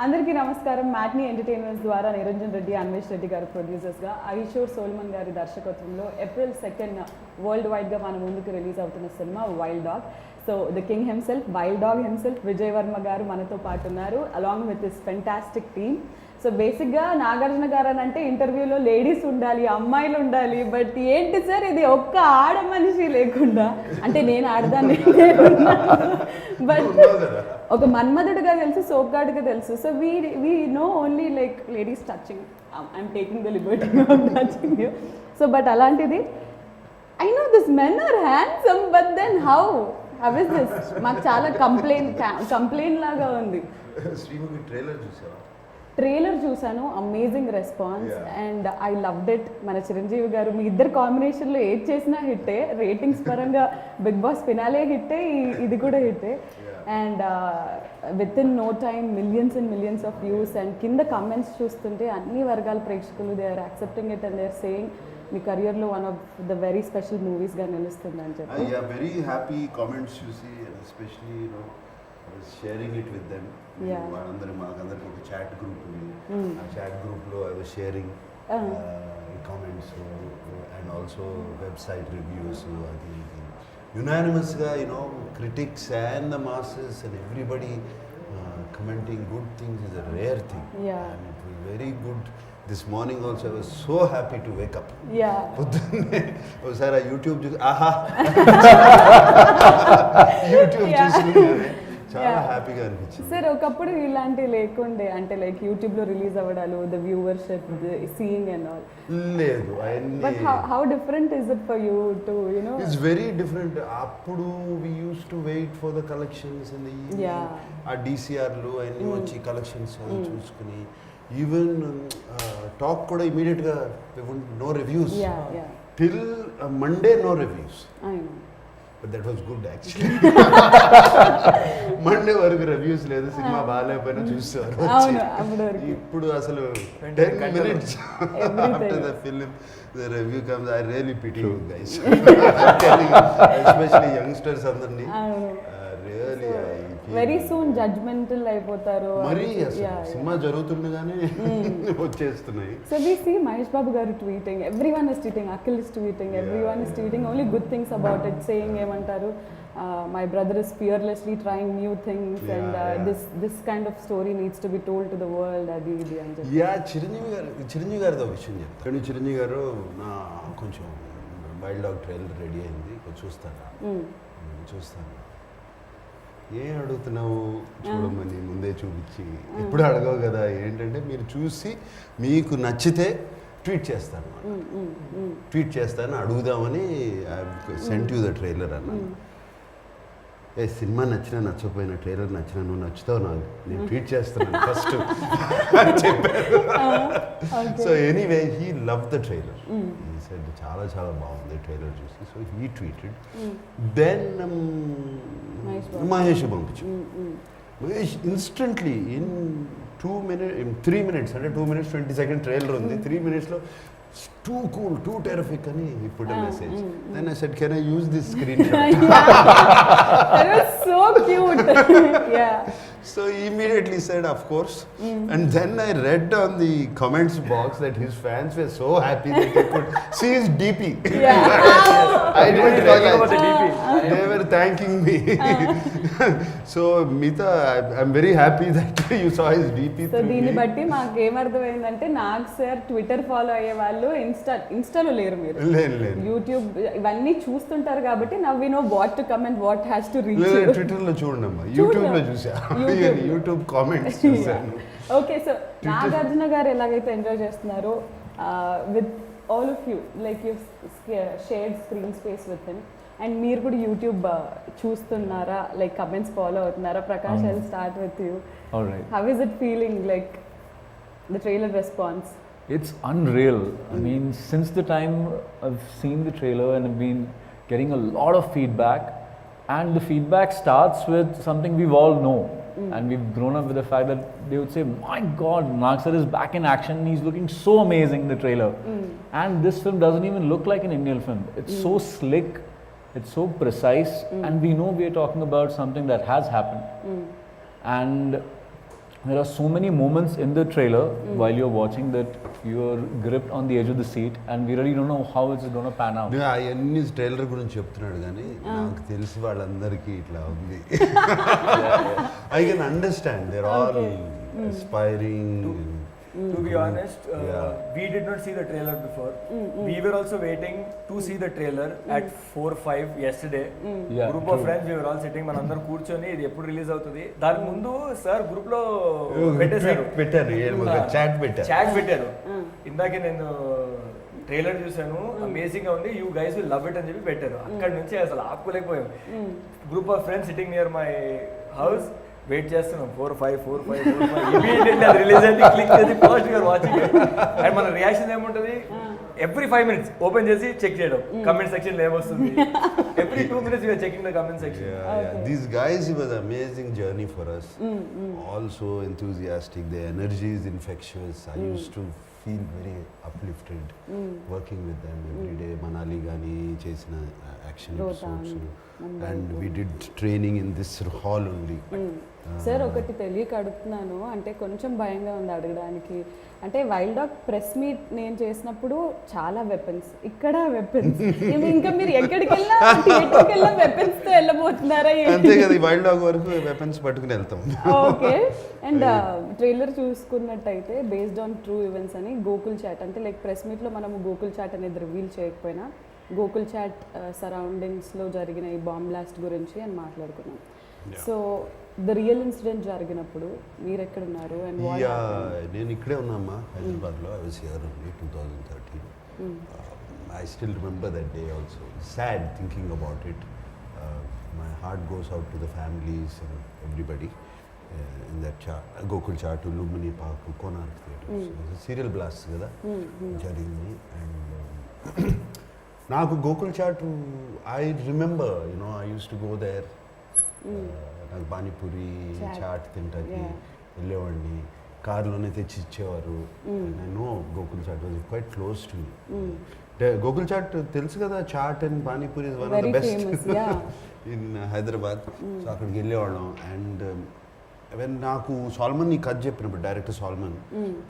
అందరికీ నమస్కారం. Matinee entertainments ద్వారా నిరంజన్ రెడ్డి, అన్వేష్ రెడ్డి గారు ప్రొడ్యూసర్స్గా, ఐషోర్ సోల్మన్ గారి దర్శకత్వంలో ఏప్రిల్ 2 వరల్డ్ వైడ్గా మన ముందుకు రిలీజ్ అవుతున్న cinema wild dog. So the king himself, wild dog himself Vijay Varma గారు మనతో పాటు ఉన్నారు, along with this fantastic team. So బేసిక్గా నాగార్జున గారు అని అంటే ఇంటర్వ్యూలో లేడీస్ ఉండాలి, అమ్మాయిలు ఉండాలి, బట్ ఏంటి సార్ ఇది ఒక్క ఆడ మనిషి లేకుండా, అంటే నేను ఆడదాన్ని బట్ ఒక మన్మధుడుగా తెలుసు, సోప్గాడ్గా తెలుసు. So we know only like ladies touching, I'm taking the liberty of touching you. So but అలాంటిది I know this men are handsome, but then how is this? మాకు చాలా కంప్లైంట్ లాగా ఉంది. ట్రైలర్ చూసాను, amazing response and I loved it. మన చిరంజీవి గారు మీ ఇద్దరు కాంబినేషన్లో ఏది చేసినా హిట్టే, రేటింగ్స్ పరంగా బిగ్ బాస్ ఫినాలే హిట్టే, ఇది కూడా హిట్టే. And with in no time millions and millions of views. And కింద కమెంట్స్ చూస్తుంటే అన్ని వర్గాల ప్రేక్షకులు they are accepting it and they are saying మీ కెరియర్లో one of the very special మూవీస్గా నిలుస్తుంది అని చెప్పి. వెరీ హ్యాపీ కామెంట్స్ చూసి, especially sharing it with them. మాకందరికి ఒక చాట్ గ్రూప్ ఉంది, ఆ చాట్ గ్రూప్లో I was sharing comments and also website reviews. అది యునానిమస్గా critics and the masses and everybody commenting good things is a rare thing. And it was very good. This morning also I was so happy to wake up. ఒకసారి YouTube చూసి YouTube చూసి చాలా హ్యాపీగా అనిపించింది. Sir ఒకప్పుడు ఇలాంటివి లేకుండే, అంటే లైక్ యూట్యూబ్లో రిలీజ్ అవ్వడాలు, the viewership, seeing and all లేదు. But how different is it for you to it's very different. అప్పుడు we use to wait for the collections and ఆ డిసిఆర్లు అన్నీ వచ్చి కలెక్షన్స్ చూసుకుని, ఈవెన్ టాక్ కూడా ఇమీడియట్గా no reviews till Monday, no reviews. But that was good actually. Monday వరకు reviews లేదు, సినిమా బాగాలేకపోయినా చూస్తారు. ఇప్పుడు అసలు 10 minutes after the film the review comes, I really pity you guys. Especially youngsters అందరినీ really వెరీ సూన్ జడ్జ్మెంటల్ అయిపోతారు. మరి సినిమా జరుగుతుండగానే వచ్చేస్తున్నాయి. So we see Mahesh Babu garu tweeting, everyone is tweeting, Akhil is tweeting, everyone is tweeting only good things about it, saying ఏమంటారు, my brother is fearlessly trying new things and this kind of story needs to be told to the world, అది ఇది అని చెప్పి. చిరంజీవి గారితో ఒక విషయం చెప్తాను. చిరంజీవి గారు నా కొంచెం వైల్డ్ డాగ్ ట్రైలర్ రెడీ అయింది, చూస్తాను. ఏం అడుగుతున్నావు చూడమని ముందే చూపించి, ఎప్పుడు అడగవు కదా. ఏంటంటే మీరు చూసి మీకు నచ్చితే ట్వీట్ చేస్తాను అడుగుదామని సెంట్ యూ ద ట్రైలర్ అన్నాను. సినిమా నచ్చినా నచ్చకపోయినా, ట్రైలర్ నచ్చినా నువ్వు నచ్చుతావు నాకు, నేను ట్వీట్ చేస్తున్నాను ఫస్ట్ అని చెప్పారు. So anyway he love the trailer, he said చాలా చాలా బాగుంది ట్రైలర్ చూసి. So he tweeted, then Mahesh పంపించు. మహేష్ ఇన్స్టెంట్లీ ఇన్ 3 minutes, అంటే 2 minutes 20 seconds ట్రైలర్ ఉంది, 3 minutesలో too cool, too terrific అని he put a message. Then I said, can I use this screenshot? That was so cute. Yeah. So he immediately said, of course. And then I read on the comments box that his fans were so happy that they could see his DP. Yeah. I didn't realize the DP. They were thanking me. So Meeta, I'm very happy that you saw his DP. So దీన్ని బట్టి మాకు ఏమర్థమైందంటే, నాకు sir Twitter follow అయ్యే వాళ్ళు ఇన్స్టాలో లేరు, మీరు YouTube ఇవన్నీ చూస్తుంటారు కాబట్టి now we know what to come and what has to reach. ట్విట్టర్లో చూడమ్మా, యూట్యూబ్లో చూసా, యూట్యూబ్ కామెంట్స్ చూసాను. ఓకే, సో నాగార్జున గారు ఎలాగైతే ఎంజాయ్ చేస్తున్నారో with all of you, like you shared screen space with him, and మీరు కూడా యూట్యూబ్ చూస్తున్నారా, లైక్ కమెంట్స్ ఫాలో అవుతున్నారా? Prakash, I will start with you. How is it feeling, like the trailer response? It's unreal. I mean, since the time I've seen the trailer and I've been getting a lot of feedback, and the feedback starts with something we've all know, and we've grown up with the fact that they would say, my God, Nag sir is back in action, he's looking so amazing in the trailer. And this film doesn't even look like an Indian film. It's so slick, it's so precise, and we know we are talking about something that has happened. And There are so many moments in the trailer while you're watching that you're gripped on the edge of the seat, and we really don't know how it's going to pan out. అవన్నీ trailer గురించి చెప్తున్నాడు కానీ నాకు తెలిసి వాళ్ళందరికీ ఇట్లా ఉంది. I can understand there all aspiring. To be honest, we did not see the trailer before. We were also waiting to see the trailer at 4-5 yesterday. Yeah, Group of friends, we were all sitting. మనందరం కూర్చొని ఇది ఎప్పుడు release అవుతుంది. దాని ముందు sir group లో పెట్టారు chat పెట్టారు. ఇందాకే నేను ట్రైలర్ చూసాను, అమేజింగ్ గా ఉంది, you guys will love it అని చెప్పి పెట్టారు. అక్కడ నుంచి అసలు ఆపుకోలేకపోయాం. Group of friends sitting near my house wait చేస్తున్నాం. 4-5 ఇమీడియట్లీ అది రిలీజ్ అయితే క్లిక్ చేసి ఫస్ట్ యూఆర్ వాచింగ్. అండ్ మన రియాక్షన్ ఏముంటుంది, ఎవ్రీ 5 minutes ఓపెన్ చేసి చెక్ చేయడం కమెంట్ సెక్షన్ ఏమొస్తుంది. Every 2 minutes we're checking the comment section. These guys, it was an amazing journey for us. Also enthusiastic, their energy is infectious. I used to feel very uplifted working with them every day. Manali gani chesina action episodes, and we did training in this hall only. Sir ఒకటి తెలియక అడుగుతున్నాను, అంటే కొంచెం భయంగా ఉంది అడగడానికి. అంటే wild dog press meet నేను చేసినప్పుడు చాలా వెపన్స్, ఇక్కడ వెపన్స్, ఇంకా మీరు ఎక్కడికి వెళ్ళినా థియేటర్కి వెళ్ళినా వెపన్స్ తో వెళ్ళబోతున్నారా? అంతే కదా, వైల్డ్ డాగ్ వరకు వెపన్స్ పట్టుకుని వెళ్తాం. ఓకే. అండ్ ట్రైలర్ చూసుకున్నట్టయితే బేస్డ్ ఆన్ ట్రూ ఈవెంట్స్ అని గోకుల్ చాట్, అంటే లైక్ ప్రెస్ మీట్లో మనము గోకుల్ చాట్ అనేది రివీల్ చేయకపోయినా గోకుల్ చాట్ సరౌండింగ్స్లో జరిగిన ఈ బాంబ్ బ్లాస్ట్ గురించి అని మాట్లాడుకున్నాం. సో ద రియల్ ఇన్సిడెంట్ జరిగినప్పుడు మీరు ఎక్కడ ఉన్నారు? అండ్ నేను ఇక్కడే ఉన్నామ్మా, హైదరాబాద్లో. I was here only 2013. I still remember that day also. Sad thinking about it. My heart goes out to the families and everybody in that Gokul Chat, Lumbini park, Konark theatres. Serial blast కదా జరిగింది. అండ్ నాకు Gokul Chat, I remember, you know, I use to go there. నాకు పానీపూరి చాట్ తింటాకి వెళ్ళేవాడిని, కార్లోనే తెచ్చి ఇచ్చేవారు. నేను Gokul Chat was quite close to me. Gokul chat తెలుసు కదా, chaat and panipuri is one of the best in Hyderabad. So అక్కడికి వెళ్ళేవాళ్ళం. అండ్ వెన్ నాకు సాల్మన్ ఈ కథ చెప్పినప్పుడు, డైరెక్టర్ సాల్మన్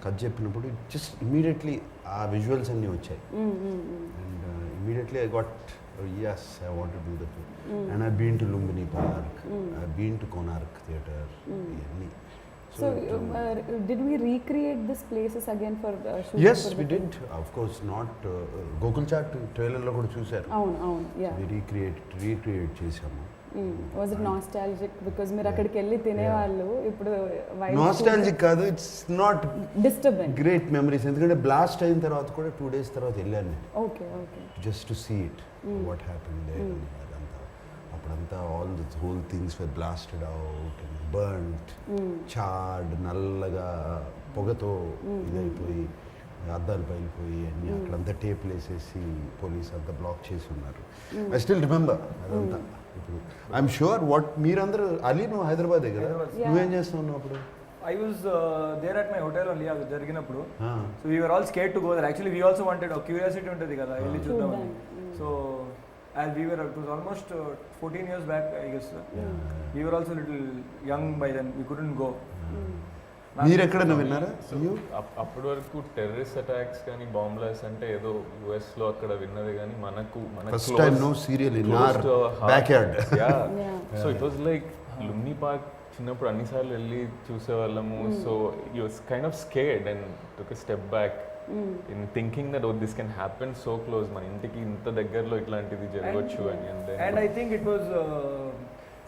కథ చెప్పినప్పుడు జస్ట్ ఇమీడియట్లీ ఆ విజువల్స్ అన్నీ వచ్చాయి. And immediately I got, yes, I want to do that too. And I've been to Lumbini Park, I've been to Konark Theatre. So did we recreate these places again for shooting? Yes, we did. Of course, not Gokul Chat trailer lo kuda chusaru. Avunu, yeah. We recreate chesamu. Was it nostalgic because మీరు అక్కడికి వెళ్ళి తినేవాళ్ళు, ఇప్పుడు nostalgic కాదు, it's not disturbing, great memories. ఎందుకంటే blast అయిన తర్వాత కూడా 2 days తర్వాత వెళ్ళాను నేను. Okay just to see it, what happened there. అప్పుడంతా all the whole things were blasted out and burned, charred, నల్లగా పొగతో ఇదైపోయి అద్దాలు పైలిపోయి అన్నీ అక్కడంతా టేపులు వేసేసి పోలీస్ అంతా బ్లాక్ చేసి ఉన్నారు. ఐ స్టిల్ రిమెంబర్ అదంతా. ఇప్పుడు ఐఎమ్ షూర్ వాట్ మీరందరూ, అలీ నువ్వు హైదరాబాదే కదా, నువ్వేం చేస్తున్నావు అప్పుడు? I was there at my hotel only అది జరిగినప్పుడు. So we were all scared to go there. Actually we also wanted, curiosity ఉంటుంది కదా, వెళ్ళి చూద్దామని. So as we were, it was almost 14 years back I guess. We were also little young by then, we couldn't go. మీరు ఎక్కడన్నా విన్నారా? అప్పటి వరకు terrorist attacks కానీ బాంబ్ బ్లాస్ట్ అంటే ఏదో యుఎస్ లో అక్కడ విన్నది, కానీ మనకు first time no serial in our backyard. So it was like Lumbini park చిన్నప్పుడు అన్నిసార్లు వెళ్ళి చూసేవాళ్ళము. So you was kind of scared and took a step back in thinking that this can happen so close, మన ఇంటికి ఇంత దగ్గరలో ఇట్లాంటిది జరగవచ్చు అని. And I think it was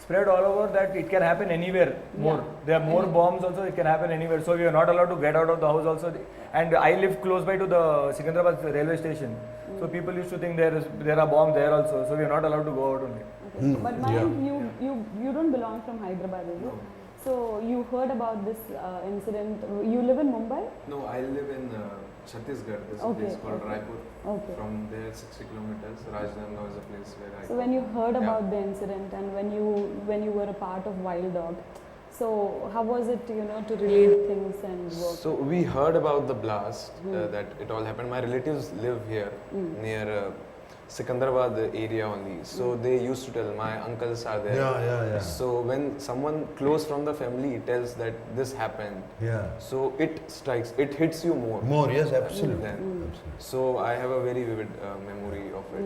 spread all over that it can happen anywhere more. There are more bombs also, it can happen anywhere. So we are not allowed to get out of the house also. And I live close by to the Secunderabad railway station. So people used to think there are bombs there also. So we are not allowed to go out only. Okay. But Mayank, you don't belong from Hyderabad, is it? So you heard about this incident. You live in Mumbai? No, I live in Chhattisgarh. There's a place called Raipur. Okay. From there 60 kilometers. Rajdhani is a place where I. So when you heard about the incident and when you were a part of Wild Dog, so how was it, to relate things and work? So we heard about the blast, that it all happened. My relatives live here near Sikandrabad area only. So they used to tell my uncles are there. Yeah. So when someone close from the family tells that this happened, Yeah. so it strikes, it hits you more. More, yes, absolutely. Then. Absolutely. So I have a very vivid memory of it.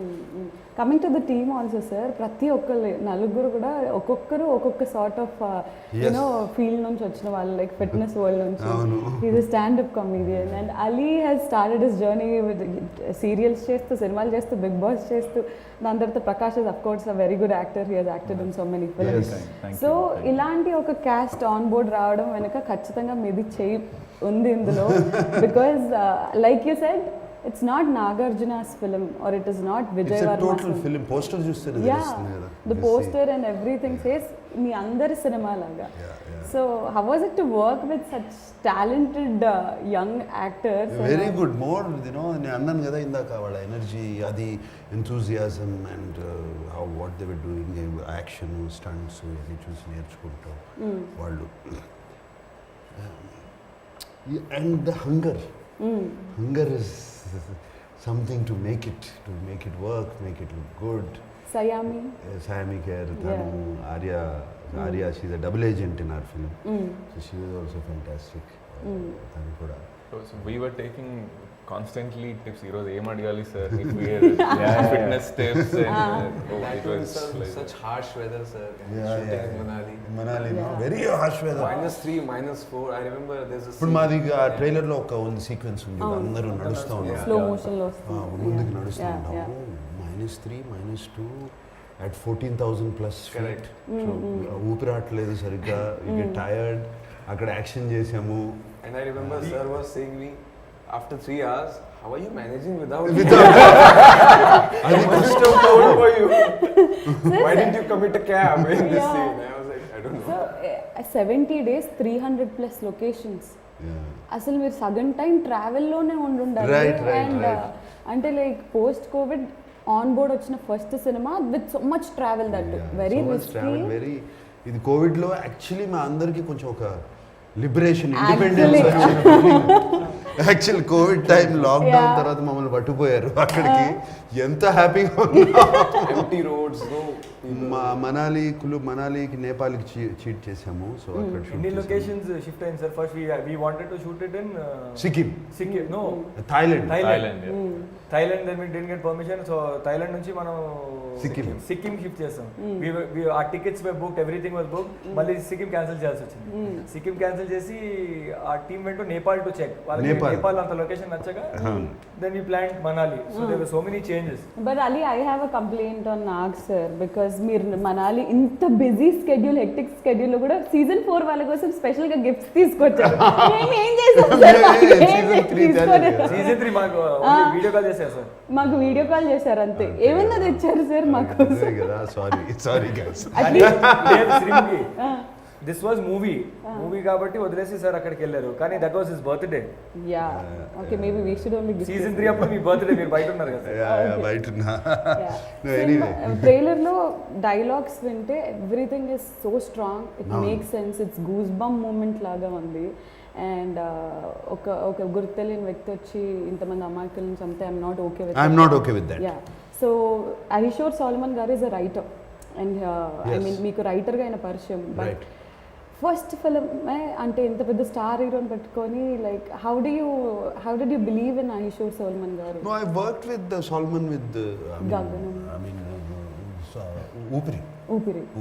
Coming to the team also sir, ప్రతి ఒక్కరు నలుగురు కూడా ఒక్కొక్క sort of you know field నుంచి వచ్చిన వాళ్ళు, like fitness world నుంచి. Is standup comedian and Ali has started his journey with serials చేస్తూ, సినిమాలు చేస్తూ, బిగ్ బాస్ చేస్తూ. దాని తర్వాత Prakash is of course a very good actor, he has acted in so many films. So ఇలాంటి ఒక క్యాస్ట్ ఆన్ బోర్డ్ రావడం వెనుక ఖచ్చితంగా మీది చేయి ఉంది ఇందులో. Because like you said, it's not Nagarjuna's film or it is not Vijay It's a Varma's total film. Poster చూస్తేనే తెలుస్తుంది కదా. The poster and everything says మీ అందరి సినిమా లాగా. So how was it to work with such talented young actors? Very good. More నేను అన్నాను కదా ఇందాక, వాళ్ళ ఎనర్జీ, అది enthusiasm and how what they were doing, action, stunts ఇవన్నీ చూసి నేర్చుకుంటాం వాళ్ళు. And the hunger is something to make it work, make it look good. Sayami Kher, Arya, she's a double agent in our film. So she was also fantastic. Tanu kuda. So we were taking constantly tips. Heroes aim adigali sir. If we are fitness tips and That it was was like such harsh weather, sir. Shooting in Manali. Manali, no? Very harsh weather. -3, -4. I remember there's a ఇప్పుడు scene. మాది ఆ ట్రైలర్లో ఒక ఉంది sequence ఉంది, అందరూ నడుస్తూ ఉన్నారు, స్లో మోషన్ లో వస్తుంది. ముందుకు నడుస్తూ ఉంటాము. -3, -2 at 14,000+ feet. Correct. ఊపిరాట్లేదు సరిగ్గా, యూ గెట్ టైర్డ్. అక్కడ యాక్షన్ చేసాము. And I remember sir was saying me, after 3 hours, how are you managing without అది system code for you? Why didn't you commit a cab in this scene? I was like, I don't know. So 70 days 300+ locations. అసలు మీరు సగం time ట్రావెల్లోనే ఉండాలి. And అంటే like post Covid on board వచ్చిన first cinema with so much travel, that very risky. Very, ఇది కోవిడ్లో actually మా అందరికీ కొంచెం ఒక liberation, independence actual Covid time, lockdown తర్వాత మమ్మల్ని పట్టుకుపోయారు. అక్కడికి ఎంత హ్యాపీగా Empty roads, no people. మనాలికి నేపాల్కి చీట్ చేసాము. సో అక్కడ ఎన్ని లొకేషన్స్ షిఫ్ట్ అయింది sir? First we wanted to shoot it in Sikkim, no Thailand. Thailand then we didn't get permission. So Thailand నుంచి మనం సిక్కిం షిఫ్ట్ చేస్తాం. ఆ tickets were booked, everything was booked. మళ్ళీ సిక్కిం క్యాన్సిల్ చేయాల్సి వచ్చింది. సిక్కిం క్యాన్సిల్ చేసి ఆ టీమ్ వెంట నేపాల్ టు చెక్. వాళ్ళకి నేపాల్ అంత లొకేషన్ నచ్చక then we plan Manali. So there were so many changes. But Ali, I have a complaint on Nag sir, because మీరు మనాలి ఇంత బిజీ స్కెడ్యూల్, హెక్టిక్ స్కెడ్యూల్లో కూడా సీజన్ 4 వాళ్ళ కోసం స్పెషల్ గా గిఫ్ట్స్ తీసుకొచ్చారు. మేము ఏం చేసాం సార్? సీజన్ 3 మాకు వీడియో కాల్ చేశారు సార్. మాకు వీడియో కాల్ చేశారు అంతే. ఏమన్నా తెచ్చారు సార్ మాకు? Sorry guys. This was movie కాబట్టి వదిలేసి సార్ అక్కడికి వెళ్ళారు. కానీ that was his birthday. Yeah, okay, maybe we should only gift. Season 3 అప్పుడు మీ బర్త్డే, మీరు బయట ఉన్నారు కదా. బయట ట్రైలర్ లో డైలాగ్స్ వింటే everything is so strong, it makes sense, it's goose bump moment లాగా ఉంది. అండ్ ఒక గుర్తు తెలియని వ్యక్తి వచ్చి ఇంతమంది అమాయకులను చంపితే I'm not okay with that. Yeah, so Ahishor Solomon garu is a writer and I mean మీకు రైటర్గా ఆయన పరిచయం. బట్ ఫస్ట్ ఫిల్మ్ అంటే ఇంత పెద్ద స్టార్ హీరోని పెట్టుకొని, like how did you believe in Ahishor Solomon గారు? No, I worked with Solomon with Gaganam.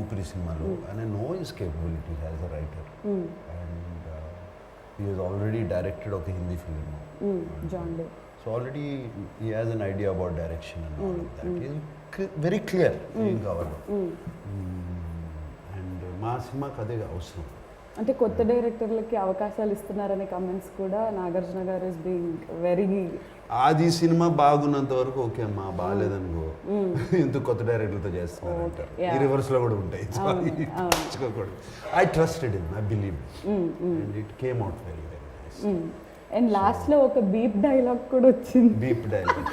Upiri సినిమాలో, and I know his capability as a writer. And he has already directed ఒక Hindi film, John Day. So already he has an idea about direction and all of that. He is very clear ఏం కావాలో. And మా సినిమాకి అదే అవసరం. అంటే కొత్త డైరెక్టర్లకి అవకాశాలు ఇస్తున్నారనే కమెంట్స్ కూడా నాగార్జున గారు ఇస్ బీయింగ్ వెరీ. ఆది సినిమా బాగున్నంత వరకు ఓకే అమ్మా, బాగాలేదనుకో ఎందుకు కొత్త డైరెక్టర్లతో చేస్తున్నారు అంటారు. ఈ రివర్స్ లో కూడా ఉంటాయి. I trusted him, I believe, and it came out very very nice. And last లో ఒక బీప్ డైలాగ్ కూడా వచ్చింది. బీప్ డైలాగ్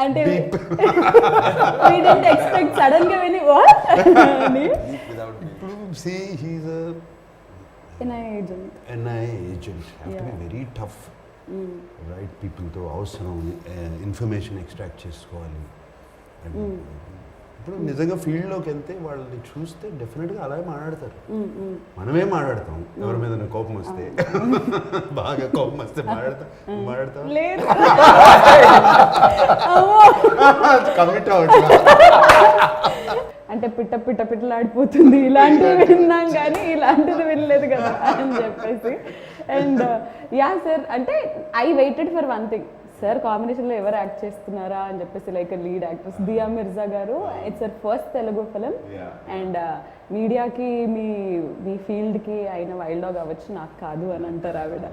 అంటే we didn't expect సడన్ గా విని what అని. ఇప్పుడు see he's a NIA agent. NIA agent, have to be very tough right పీపుల్తో అవసరం, ఇన్ఫర్మేషన్ ఎక్స్ట్రాక్ట్ చేసుకోవాలి. And ఇప్పుడు నిజంగా ఫీల్డ్లోకి వెళ్తే వాళ్ళని చూస్తే డెఫినెట్గా అలాగే మాట్లాడతారు. మనమే మాట్లాడతాం ఎవరి మీద కోపం వస్తే, బాగా కోపం వస్తే మాట్లాడతాం లేదు కమిట్ అవ్వట్లా. అంటే పిట్టలాడిపోతుంది ఇలాంటివి విన్నాం కానీ ఇలాంటిది వినలేదు కదా అని చెప్పేసి. అండ్ యా సార్, అంటే I waited for one thing, sir కాంబినేషన్లో ఎవరు యాక్ట్ చేస్తున్నారా అని చెప్పేసి, like lead actress Diya Mirza garu. It's her first Telugu film. And మీడియాకి మీ ఫీల్డ్కి అయిన వైల్డ్ డాగ్ అవ్వచ్చు, నాకు కాదు అని అంటారు ఆవిడ.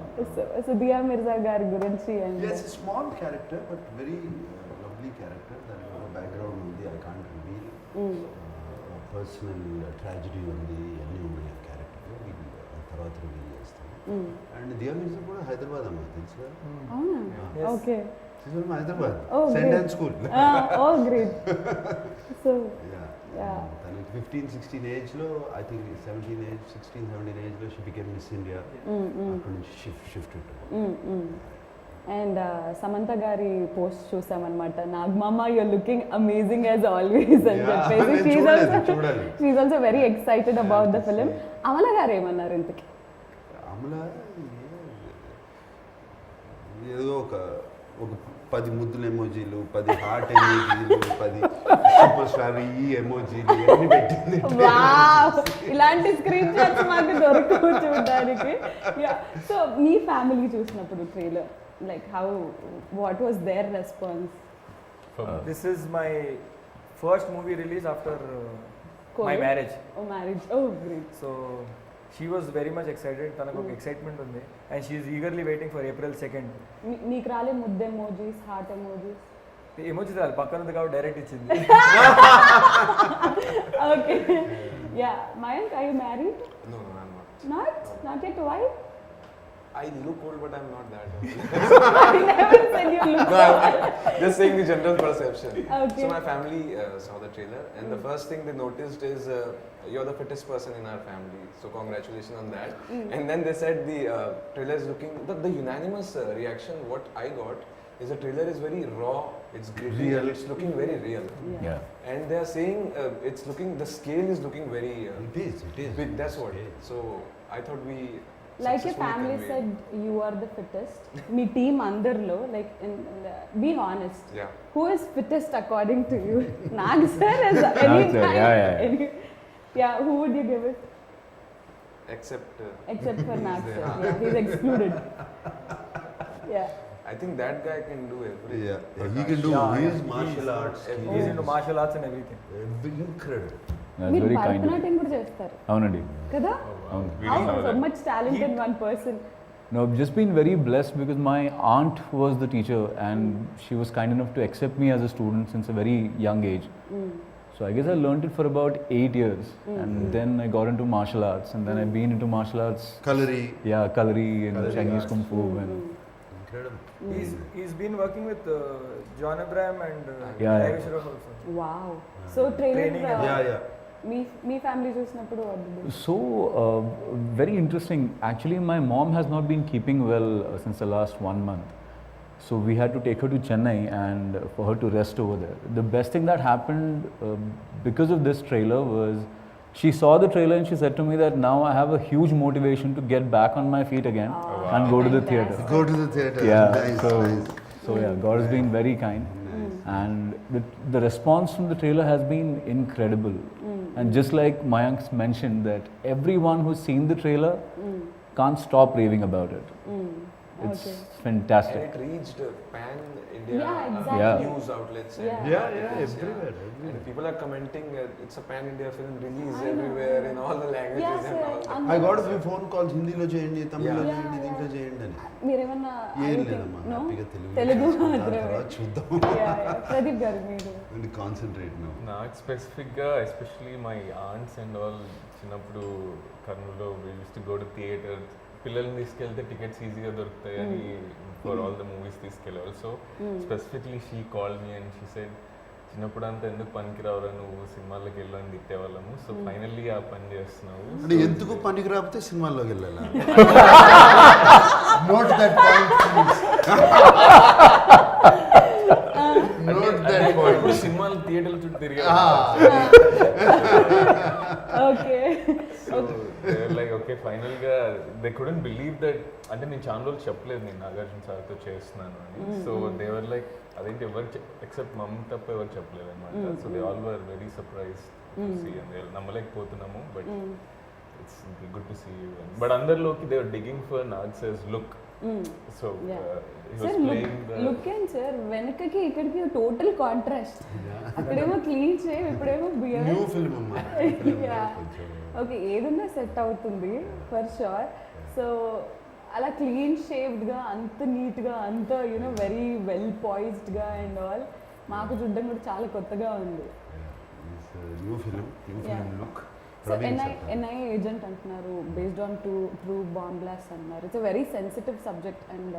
సో దియా మిర్జా గారి గురించి. And small character but very lovely character. దాని బ్యాక్గ్రౌండ్ ఉంది, I can't reveal. Personal tragedy ఉంది, అన్నీ ఉన్నాయి ఆ క్యారెక్టర్లో. తర్వాత రివీల్ చేస్తాను. అండ్ దియా మిర్జా కూడా హైదరాబాద్ అమ్మ, తెలుసు కదా? అవునా? Okay. Hyderabad Oh, Saint great. On school. Oh, great. So, తనకి 15-16 ఏజ్లో, ఐ థింక్ 16-17 ఏజ్లో షీ బికేమ్ మిస్ ఇండియా. అక్కడ నుంచి షిఫ్ట్. అండ్ సమంత గారి పోస్ట్ చూసామన్నమాట, నాగమామ you're looking amazing as always అని చెప్పేసి. She's also very excited about the film. Amala garu ఏమన్నారు ఇంతకి? అమల ఏదో ఒక 10 ముద్దుల ఎమోజీలు, 10 హార్ట్ ఎమోజీలు, 10 సూపర్ స్టార్ ఈ ఎమోజీలు అన్ని పెట్టింది. ఇలాంటి స్క్రీన్ షాట్స్ మాకు దొరకవు చూడడానికి. సో మీ ఫ్యామిలీ చూసినప్పుడు trailer, like what was their response? This is my first movie release after my marriage. Marriage. Oh, great. So she was very much excited. తనకు ఒక ఎక్సైట్మెంట్ ఉంది and she is eagerly waiting for April 2nd. నీకు రాలే ముద్ద emojis, heart emojis? Emojis రాలి, పక్కన ఉంది కాబట్టి డైరెక్ట్ ఇచ్చింది. Okay. Yeah. Mayank, are you married? No, I'm not. Not yet. Why? I look old, but I'm not that old. I never said you look No, I'm just saying the general perception. Okay. So my family saw the trailer, and the first thing they noticed is you're the fittest person in our family. So congratulations on that. And then they said the trailer is looking. The unanimous reaction what I got is the trailer is very raw. It's gritty. Real. It's looking very real. Yeah. And they are saying it's looking. The scale is looking very It is. big. That's what. So I thought we. Like your successfully family conveyed. said, you are the fittest. Me team అందరిలో, like, be honest. Yeah. Who is fittest according to you? Nag sir is Nag any sir, time. yeah. Yeah, who would you give it? Except. Except for Nag he's sir. there. Yeah, he's excluded. Yeah. I think that guy can do everything. Yeah, he can do. He is martial arts. He's into martial arts and everything. Incredible. That's మీరు very kind of you. Bharatanatyam కూడా చేస్తారు అవునండి. కదా? అవును. How so much talent in one person? No, I've just been very blessed because my aunt was the teacher and she was kind enough to accept me as a student since a very young age. So I guess I learned it for about 8 years and then I got into martial arts and then I've been into martial arts. Kalari. Yeah, Kalari and Kalari Chinese arts. Kung Fu and Incredible. He's been working with John Abraham and Yeah. Larry Shroff also. Wow. So training. Training, Yeah. Me family చూసినప్పుడు so very interesting. Actually, my mom has not been keeping well since the last 1 month. So we had to take her to Chennai and for her to rest over there. The best thing that happened because of this trailer was she saw the trailer and she said to me that now I have a huge motivation to get back on my feet again and go to the theatre. Go to the theatre. Yeah, Nice, nice. so yeah, God has been very kind. And the response from the trailer has been incredible. And just like Mayank's mentioned that everyone who's seen the trailer can't stop raving about it. It's fantastic. And it reached pan-India Yeah, exactly. Yeah. news outlets. And Yeah. Everywhere. And people are commenting it's a pan-India film release everywhere in all the languages and all. I got a few phone calls. హిందీలో చేయండి, తమిళ్లో Yeah. చేయండి, దీంట్లో చేయండి అని. మీరేమన్నా ఏం లేదమ్మా, హ్యాపీగా తెలుగు చేసుకుంటాం. మాత్రమే. తర్వాత చూద్దాం. ప్రదీప్ గారు మీరు కాన్సన్ట్రేట్ నౌ. నాకు స్పెసిఫిక్గా especially my aunts and all చిన్నప్పుడు కర్నూలులో we use to go to theatre. పిల్లల్ని తీసుకెళ్తే టికెట్స్ ఈజీగా దొరుకుతాయి అని ఫర్ ఆల్ ద మూవీస్ తీసుకెళ్ళేవాళ్ళు. So specifically she call me and she said చిన్నప్పుడు అంతా ఎందుకు పనికిరావురా నువ్వు సినిమాల్లోకి వెళ్ళు అని తిట్టేవాళ్ళము. సో ఫైనల్లీ ఆ పని చేస్తున్నావు. అంటే ఎందుకు పనికి రాకపోతే సినిమాల్లోకి వెళ్ళాలా? Note that point, please. Note that point. ఇప్పుడు సినిమాలు థియేటర్ల చుట్టూ తిరిగి okay so like okay final గా దే కుడెంట్ బిలీవ్ దట్, అంటే నేను చాలా రోజులు చెప్పలేదు నేను నాగార్జున సార్తో చేస్తున్నాను అని. సో దేవర్ లైక్ అదేంటి ఎవరు ఎక్సెప్ట్ మమ్ తప్ప ఎవరు చెప్పలేదు అనమాట. So they all were very surprise to see and నమ్మలేకపోతున్నాము, but it's good to see you. But అందరిలోకి they are digging for Nag సేస్ look. So sir look and sir వెనకకి ఇక్కడికి టోటల్ కాంట్రాస్ట్. అక్కడేమో క్లీన్ షేవ్, ఇప్పుడేమో బియర్డ్. న్యూ ఫిల్మ్ అమ్మా. Okay, ఏదన్నా set అవుతుంది ఫర్ షూర్. సో అలా క్లీన్ షేవ్డ్గా, అంత నీట్గా, అంత యూనో వెరీ వెల్ పాయిజ్డ్గా అండ్ ఆల్ మాకు చూడడం కూడా చాలా కొత్తగా ఉంది. New film look. So NI agent అంటున్నారు, based on true bomb blast అన్నారు. It's very sensitive subject and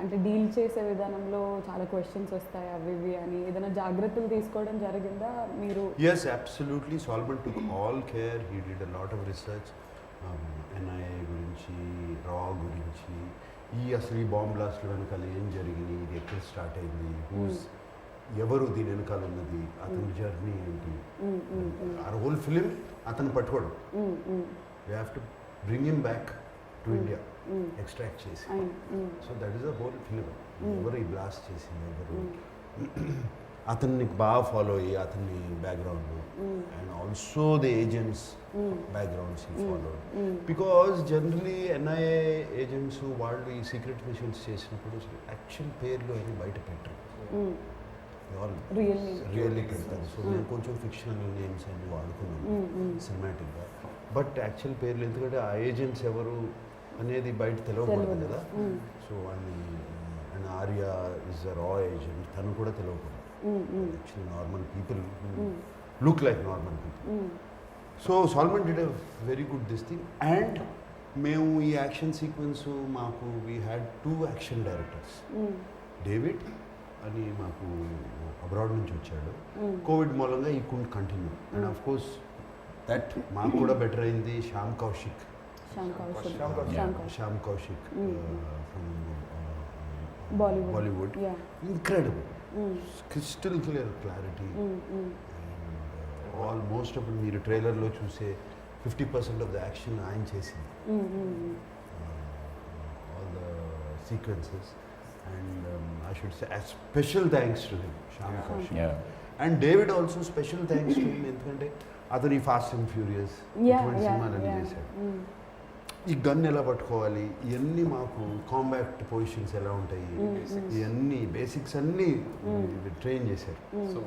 అంటే డీల్ చేసే విధానంలో చాలా క్వశ్చన్స్ వస్తాయి అవి ఇవి అని. ఏదైనా జాగ్రత్తలు తీసుకోవడం జరిగిందా మీరు? Yes, absolutely. Solomon took all care. He did a lot of research. NIA గురించి, రా గురించి, అసలు ఈ బాంబ్ బ్లాస్ట్ వెనకాల ఏం జరిగింది, ఇది ఎక్కడ స్టార్ట్ అయింది, ఎవరు దీని వెనకాల ఉన్నది, అతని జర్నీ ఏంటి, ఆ హోల్ ఫిలిం అతను పట్టుకోవడం. You have to bring him back to India, extract చేసి. So that is the whole film. ఎవరు ఈ బ్లాస్ట్ చేసింది, ఎవరు, అతన్ని బాగా ఫాలో అయ్యి అతన్ని background and also the agents backgrounds follow. Because generally NIA agents వాళ్ళు ఈ సీక్రెట్ మిషన్స్ చేసినప్పుడు యాక్చువల్ పేర్లు అని బయట పెట్టరు, రియల్లీ పెడతారు. సో నేను కొంచెం ఫిక్షనల్ నేమ్స్ అన్ని వాడుకున్నాను సినిమాటిక్గా, బట్ యాక్చువల్ పేర్లు, ఎందుకంటే ఆ ఏజెంట్స్ ఎవరు అనేది బయట తెలియకూడదు కదా. సో వాడిని అండ్ ఆర్య ఇస్ అ రా ఏజెంట్, తను కూడా తెలియకూడదు. Actually normal people who look like normal people. So Solomon did a very good this thing, and మేము ఈ యాక్షన్ సీక్వెన్స్ మాకు we had 2 action directors. David అని మాకు అబ్రాడ్ నుంచి వచ్చాడు, కోవిడ్ మూలంగా ఈ could continue, and of course that మాకు కూడా బెటర్ అయింది. Shyam Kaushik from Bollywood, incredible, crystal clear clarity. Almost అప్పుడు మీరు ట్రైలర్లో చూసే 50% ఆఫ్ ద యాక్షన్ ఆయన చేసింది, all the sequences. And I should say special thanks to him, Shyam Kaushik. And David also special thanks to him, ఎందుకంటే అతను ఈ ఫాస్ట్ అండ్ ఫ్యూరియస్ ఇటువంటి సినిమాలన్నీ చేశాడు. ఈ గన్ ఎలా పట్టుకోవాలి, ఇవన్నీ మాకు కాంబాక్ట్ పొజిషన్స్ ఎలా ఉంటాయి, ఇవన్నీ బేసిక్స్ అన్నీ ట్రైన్ చేశారు. So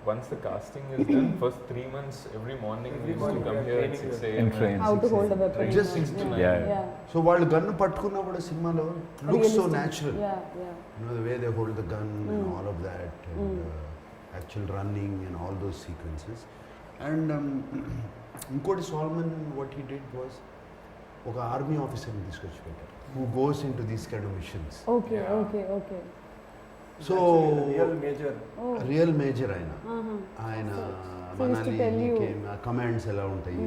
once the casting is done, first 3 months every morning we used to come here at 6 a.m. and train. How to hold a weapon. Just 6 to 9. So వాళ్ళు gun పట్టుకున్నా కూడా సినిమాలో looks so natural, you know the way they hold the gun and all of that, and actual running and all those sequences. And ఇంకోటి Solomon what he did was ఒక army ఆఫీసర్ని తీసుకొచ్చి పెట్టారు, who goes into these kind of missions. So real major ఆయన Manali commands ఎలా ఉంటాయి,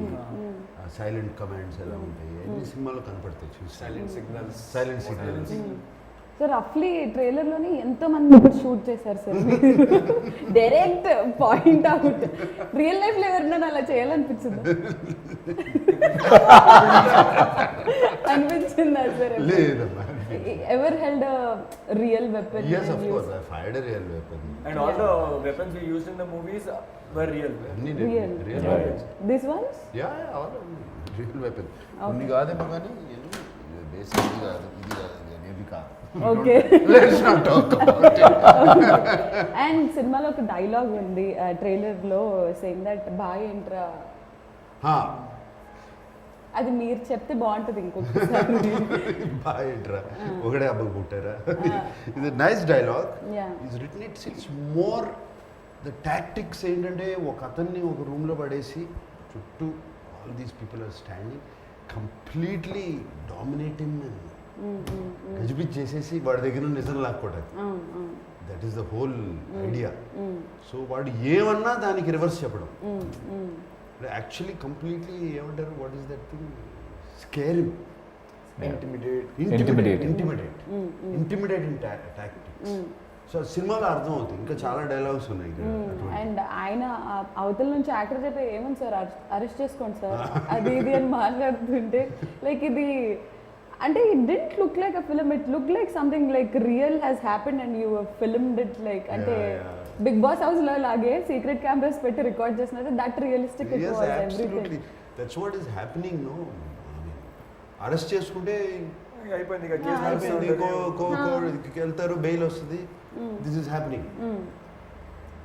silent commands ఎలా ఉంటాయి, అన్ని సినిమాలో కనపడతాయి. చూసి సైలెంట్ సిగ్నల్స్. సార్ రఫ్లీ ట్రైలర్లోనే ఎంతో మంది ఇప్పుడు షూట్ చేశారు sir, direct point out. Real లైఫ్లో ఎవరినైనా అలా చేయాలనిపించిందా? అనిపించిందా సార్? లేదమ్మా. Ever held a real weapon? Yes, of course, I fired a real weapon. And all the weapons we used in the movies were real. Real weapons. This ones? Yeah, all real weapons. కొన్ని కాదేమో కానీ basic ఇది కాదు, ఇది కాదు, అనేవి కాదు. Okay. Let's not talk about it. And సినిమాలో ఒక డైలాగ్ ఉంది ట్రైలర్లో, సేయింగ్ దట్ బాయ్ ఎంట్రా. అది మీరు చెప్తే బాగుంటుంది ఇంకొకసారి. బాయ్ ఎంట్రా ఒకటే అబ్బకు పుట్టారా, ఇది nice dialogue. It's written, it's more the tactics ఏంటంటే ఒక అతన్ని ఒక రూమ్లో పడేసి చుట్టూ all these people are standing, completely dominating గజిబిజ్ చేసేసి వాడి దగ్గర నిజం లాక్కోవడానికి. That is the whole idea. So వాడు ఏమన్నా దానికి రివర్స్ చెప్పడం, యాక్చువల్లీ కంప్లీట్లీ ఏమంటారు, what is that thing, scare him. Intimidate. Intimidating tactics. So సినిమాలో అర్థం అవుతుంది. ఇంకా చాలా డైలాగ్స్ ఉన్నాయి ఇక్కడ అటువంటి. అండ్ ఆయన అవతల నుంచి యాక్టర్ చెప్పే ఏమని సార్ అరెస్ట్ చేసుకోండి సార్ అది ఇది అని మాట్లాడుతుంటే లైక్ ఇది అంటే it didn't look like a film, it look like something like real has happened and you filmed it like అంటే బిగ్ బాస్ హౌస్ లో లాగే సీక్రెట్ కెమెరాస్ పెట్టి రికార్డ్ చేసినట్టు that realistic it Yes, was absolutely. Everything. That's what is happening, no? Arrest చేసుకుంటే అయిపోయింది ఇక case అయిపోయింది, నడుస్తుంది. వెళ్తారు, బెయిల్ వస్తుంది. This is happening.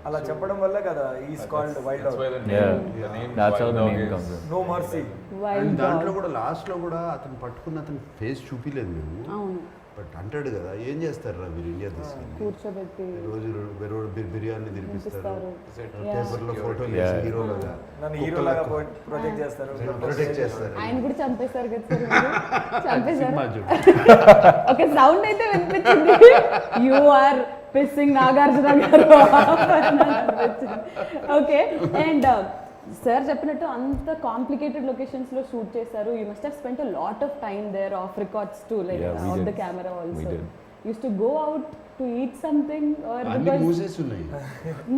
అలా చెప్పడం వల్ల కదా is called wild That's why dog. the Yeah, name that's how Wild the Dog name is- comes in. No mercy. Wild దాంట్లో కూడా లాస్ట్ లో కూడా అతను పట్టుకున్న అతని ఫేస్ చూపిలేదు మేము. అవును బట్ అంటాడు కదా, ఏం చేస్తారు రా మీరు ఇండియా తీసుకెళ్ళి, కూర్చోబెట్టి రోజు బిర్యానీ తినిపిస్తారు, తినిపిస్తారు. పేపర్లో ఫోటోలు Yeah. వేసి హీరోలుగా నన్ను హీరోలాగా ప్రొటెక్ట్ చేస్తారు. ప్రొటెక్ట్ చేస్తారు. ఆయన కూడా చంపేశారు కదా సార్ మీరు? చంపేశారు. సినిమా చూడు. ఓకే సౌండ్ అయితే వినిపించింది, యు ఆర్ పిస్సింగ్ నాగార్జున గారు ఓకే. అండ్ సార్ చెప్పినట్టు అంత కాంప్లికేటెడ్ లొకేషన్స్ లో షూట్ చేశారు. You must have spent a lot of time there of records to like Yeah, we of the did. Camera We also. did. Use to go out to eat something or అన్ని because మూసేసి ఉన్నాయి.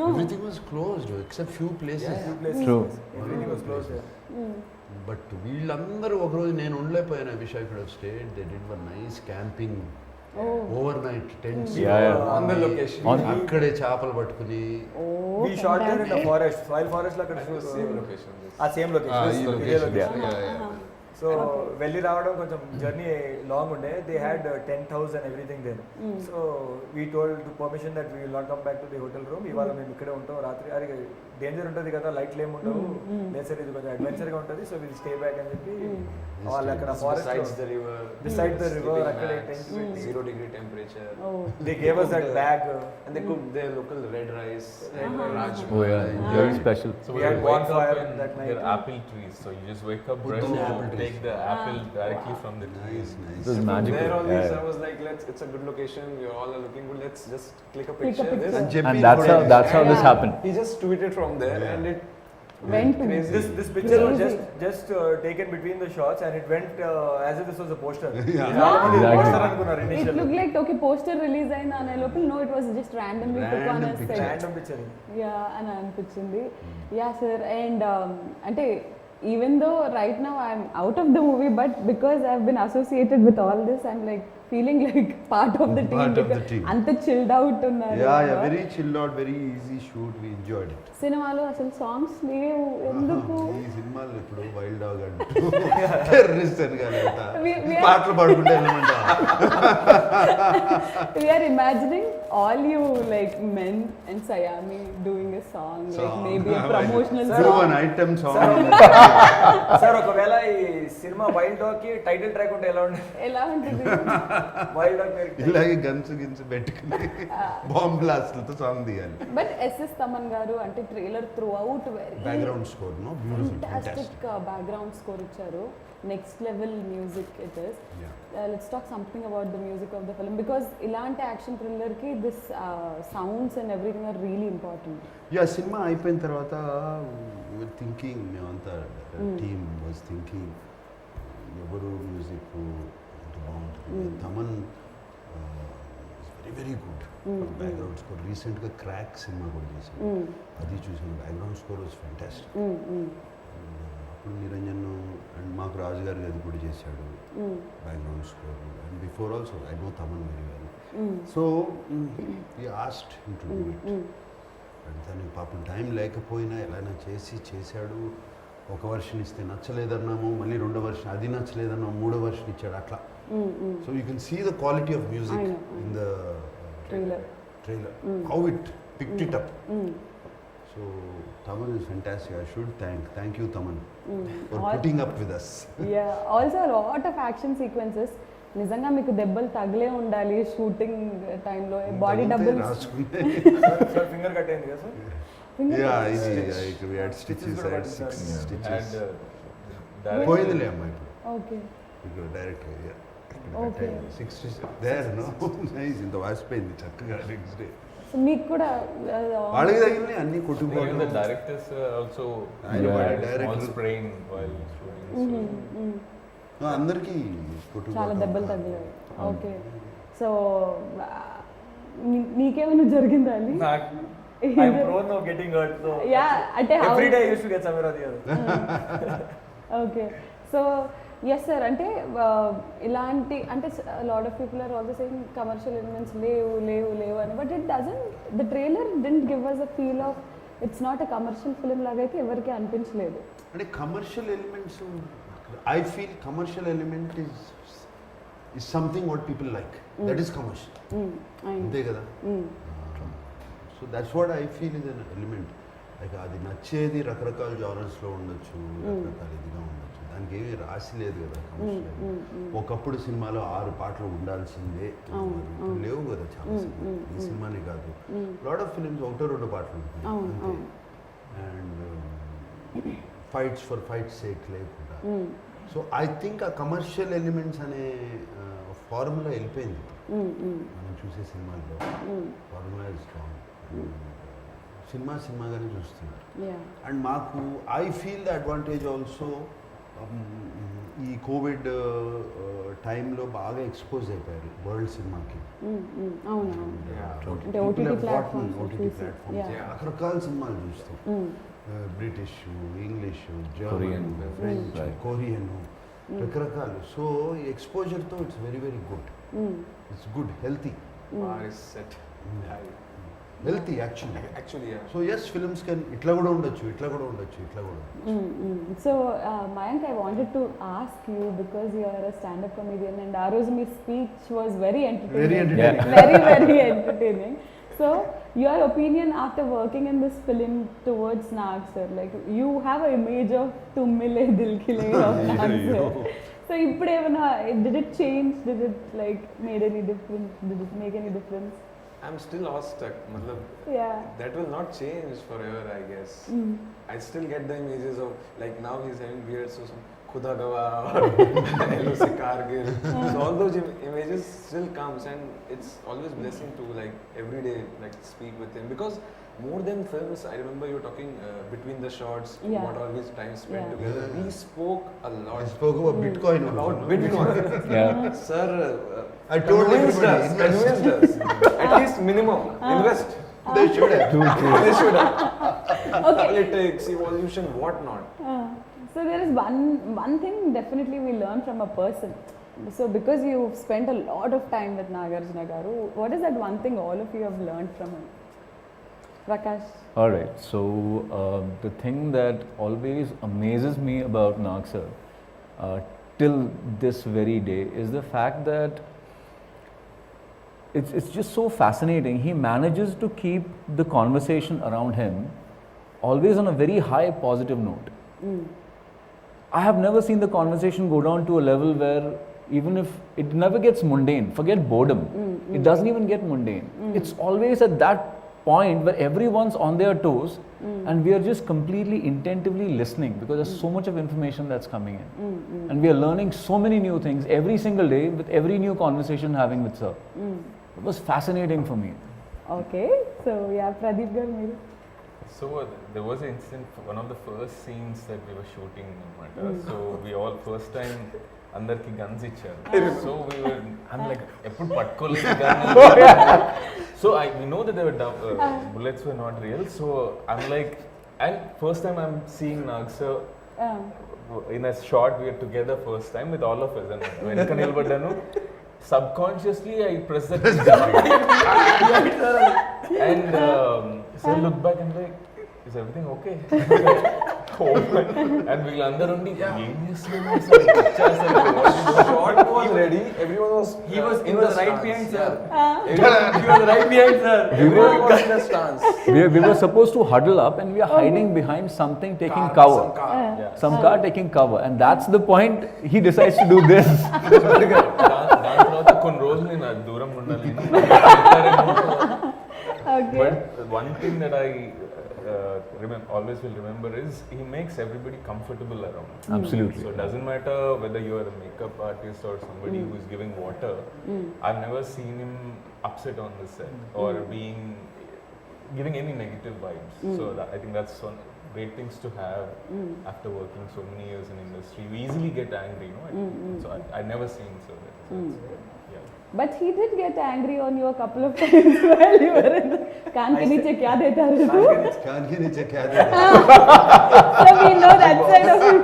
No everything was closed except few places. True. Everything was close. But వీళ్ళందరూ ఒకరోజు నేను ఉండలేకపోయాను. I wish I could have stayed. They did one nice camping, over night tents Yeah. On the location. అక్కడే చేపలు పట్టుకుని. We shot there in the forest, soil forest లో అక్కడ Same location. ఆ సేమ్ ఈ location. location. Yeah. Yeah. So వెళ్ళి రావడం కొంచెం జర్నీ లాంగ్ ఉండే. They had tent house and everything there. So we told permission that we will not come back to the hotel room. ఇవాళ మేము ఇక్కడే ఉంటాం రాత్రి. అది డేంజర్ ఉంటుంది కదా, లైట్లు ఏమి ఉండవు, లేదు సార్ ఇది కొంచెం అడ్వెంచర్గా ఉంటుంది, సో విల్ స్టే బ్యాక్ అని చెప్పి వాళ్ళు అక్కడ Besides forest the river. Beside the river, sleeping akkade mats, tent petti. 0-degree temperature. They gave us that bag. And they cooked their local red rice, rajma. Oh yeah, very special. So We we had had wake bonfire up and that night. there are apple trees. So you just wake up, Put brush, them and apple trees. take the apple directly from the trees. Nice, It was nice. magical. There always Yeah. I was like, it's a good location. We all are looking good. Let's just click a Click a picture. picture. This. And Jeffy And that's how this Yeah. happened. He just tweeted from there, Yeah. and it went to crazy. This picture was Crazy. just taken between the shots and it went as if this was a poster. Yeah. చాలా మంది Exactly. poster అనుకున్నారు it initially. Look like okay poster release అయింది అనే లోపల no it was just randomly took on Random picture. Random picture. Yeah అని అనిపించింది. Yeah sir. And అంటే even though right now I'm out of the movie but because I have been associated with all this I'm like feeling like part of the Part of the team. team. అంత chilled out ఉన్నారు. Very chill out, very easy shoot. We enjoyed it. సినిమాలో అసలు songs లేవు ఎందుకు? ఈ సినిమాలో ఇప్పుడు wild dog అంటూ టెర్రరిస్ట్ అని కానీ We are- పాటలు పాడుకుంటే వెళ్ళమంటా. We are imagining all you like men and Sayami doing a song, like maybe a promotional Do song. an item song. Sir ఒకవేళ ఈ సినిమా వైల్డ్ డాగ్ కి టైటిల్ ట్రాక్ ఉంటే ఎలా ఉండేది? ఎలా ఉంటుంది? వైల్డ్ డాగ్ పేరు ఇలాగే గన్స్ గిన్స్ పెట్టుకుని బాంబ్ బ్లాస్ట్లతో సాంగ్ తీయాలి. బట్ ఎస్ఎస్ తమన్ గారు అంటే trailer through out very background score no beautiful, fantastic background score ఇచ్చారు. Next level music it is. Let's talk something about the music of the film because ఇలాంటి action thriller కి this sounds and everything are really important. Yeah సినిమా అయిపోయిన తర్వాత thinking, మేమంతా team was thinking ఎవరు music బాగుంటుంది. Thaman very very good background score. రీసెంట్గా crack సినిమా కూడా చేశాను, అది చూసాను. Background score was fantastic. అప్పుడు నిరంజన్ అండ్ మాకు రాజు గారు అది కూడా చేశాడు background score. And before also I know Thaman very well. So ఈ used to do it. And తనకి పాపం టైం లేకపోయినా ఎలాగైనా చేశాడు. ఒక వర్షన్ ఇస్తే నచ్చలేదన్నాము, మళ్ళీ రెండో వర్షన్ అది నచ్చలేదన్నాము, మూడో వర్షన్ ఇచ్చాడు అట్లా. So you can see the quality of music in the trailer, how it picked it up. So Taman is fantastic. I should thank you Taman for putting up with us. Yeah, also a lot of action sequences. నిజంగా మీకు దెబ్బలు తగిలే ఉండాలి shooting టైంలో. Body double sir finger cut అయింది కదా sir? we had stitches, I had 6 And stitches. director- అమ్మా ఇప్పుడు ఓకే ఇక్కడ direct Okay. 6 stitches there no nice. ఇంత వాసిపోయింది చక్కగా నెక్స్ట్ డే. సో మీకు కూడా వాళ్ళకి తగిలినాయి అన్ని Even the కొట్టుకుపోవడం. directors also I know, had a director- small sprain while shooting. So అందరికీ చాలా దెబ్బలు తగిలాయి. ఓకే, సో నీకేమైనా జరిగిందా Ali? I'm prone of getting hurt, so అంటే every day I used to get somewhere or the other. Okay, so yes sir, అంటే ఇలాంటి అంటే lot of people are also saying commercial elements లేవు అని, but it doesn't, the trailer didn't give us a feel of it's not a commercial film లాగా అయితే ఎవరికి అనిపించలేదు. అంటే commercial elements, I feel commercial element is something what people like. That is commercial. అంతే కదా. So that's what I feel is an element. Like అది నచ్చేది రకరకాల జానర్స్లో ఉండొచ్చు, రకరకాల ఇదిగా ఉండొచ్చు, దానికి ఏమీ రాసి లేదు కదా కమర్షియల్. ఒకప్పుడు సినిమాలో 6 పాటలు ఉండాల్సిందే, లేవు కదా చాలా సినిమా. ఈ సినిమానే కాదు, లాట్ ఆఫ్ ఫిలిమ్స్ 1-2 పాటలు ఉంటాయి అంతే. And fights for fights sake లేకుండా. సో ఐ థింక్ ఆ కమర్షియల్ ఎలిమెంట్స్ అనే ఫార్ములా వెళ్ళిపోయింది మనం చూసే సినిమాల్లో. Formula is strong. సినిమాగానే చూస్తున్నారు. అండ్ మాకు I feel the advantage also, ఈ కోవిడ్ టైంలో బాగా ఎక్స్పోజ్ అయిపోయారు వరల్డ్ సినిమాకి. ఓటీటీ ప్లాట్ఫామ్స్ రకరకాల సినిమాలు చూస్తాం. British, English, German, French, Korean, రకరకాలు. సో ఈ ఎక్స్పోజర్తో it's very very good. It's good, healthy. Healthy actually. So yes, films can ఇట్లా కూడా ఉండొచ్చు, ఇట్లా కూడా ఉండొచ్చు, ఇట్లా కూడా. So Mayank, I wanted to ask you because you are a standup comedian and ఆ రోజు మీ speech was very entertaining. Very entertaining. So, your opinion after working in this film towards Nag sir, like you have an image of Tummile Dil Khile of Nag sir. So, did it change? Did it like made any difference? Did it make any difference? I'm still awestruck. Yeah. That will not change forever, I guess. I still get the images of, like now he's having beard, so some Khuda Gawah or Hello Se Kargil. So all those images still comes, and it's always blessing to like every day like speak with him, because more than films, I remember you talking between the shots, what all his time spent together. We spoke a lot. I spoke about Bitcoin. About Bitcoin. Sir, I told everybody, convinced us. At least minimum, invest. They should have. They should have. Politics, evolution, what not. So there is one thing definitely we learn from a person. So because you've spent a lot of time with Nagarjuna Garu, what is that one thing all of you have learned from him? Prakash? Alright, so the thing that always amazes me about Nag sir till this very day is the fact that it's just so fascinating. He manages to keep the conversation around him always on a very high positive note. I have never seen the conversation go down to a level where even if it never gets mundane, forget boredom, it doesn't even get mundane. It's always at that point where everyone's on their toes and we are just completely intentively listening because there's so much of information that's coming in. And we are learning so many new things every single day with every new conversation having with sir. It was fascinating for me. Okay, so yeah, Pradeep garu meeru. So there was an incident, one of the first scenes that we were shooting in so we all first time అందరికి guns ఇచ్చారు. So I'm like ఎప్పుడు పట్టుకోలేదు కానీ so we know that bullets were not real, so I'm like, and first time I'm seeing Nag sir in a shot, we are together first time with all of us, and వెనక నిలబడ్డాను, subconsciously I pressed that and so look back and like, is everything okay? And వీళ్ళందరూ ఉండి ఏం చేస్తున్నారు Shot was ready, everyone was He was in the right behind sir. He was right behind sir. Everyone was in the stance. We were supposed to huddle up and we are hiding behind something taking cover. Some car taking cover, and that's the point he decides to do this. దాని తర్వాత కొన్ని రోజులు నేను అది దూరంగా ఉండాలి. But one thing that I always will remember is he makes everybody comfortable around. Absolutely. So it doesn't matter whether you are a makeup artist or somebody who is giving water. I've never seen him upset on the set or giving any negative vibes. So I think that's one great things to have after working so many years in industry. We easily get angry, you know. So I never seen so that. So it's, yeah. But he did get angry on you a couple of times while you were in the कान के नीचे क्या देता है तू? कान के नीचे क्या देता So we know that side of it.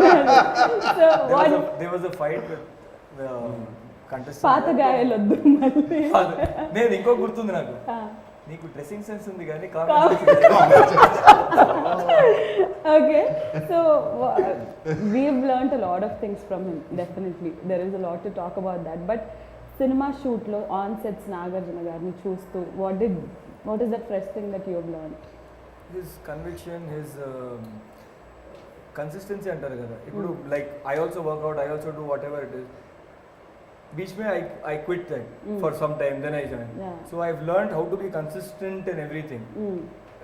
So what? There was a fight with contestant. పాత గాయాలొద్దు మళ్ళీ. నేను ఇంకో గుర్తుంది నాకు. నీకు డ్రెస్సింగ్ సెన్స్ ఉంది కానీ Okay, so we've learnt a lot of things from him. Definitely, there is a lot to talk about that. But cinema shoot lo on sets Nagarjuna garni chustu, what is that fresh thing that you have learned? His conviction, his consistency అంటారు కదా. ఇప్పుడు like I also work out, I also do whatever it is. Beach mein I quit that for some time, then I joined. Yeah. So I've learned how to be consistent in everything.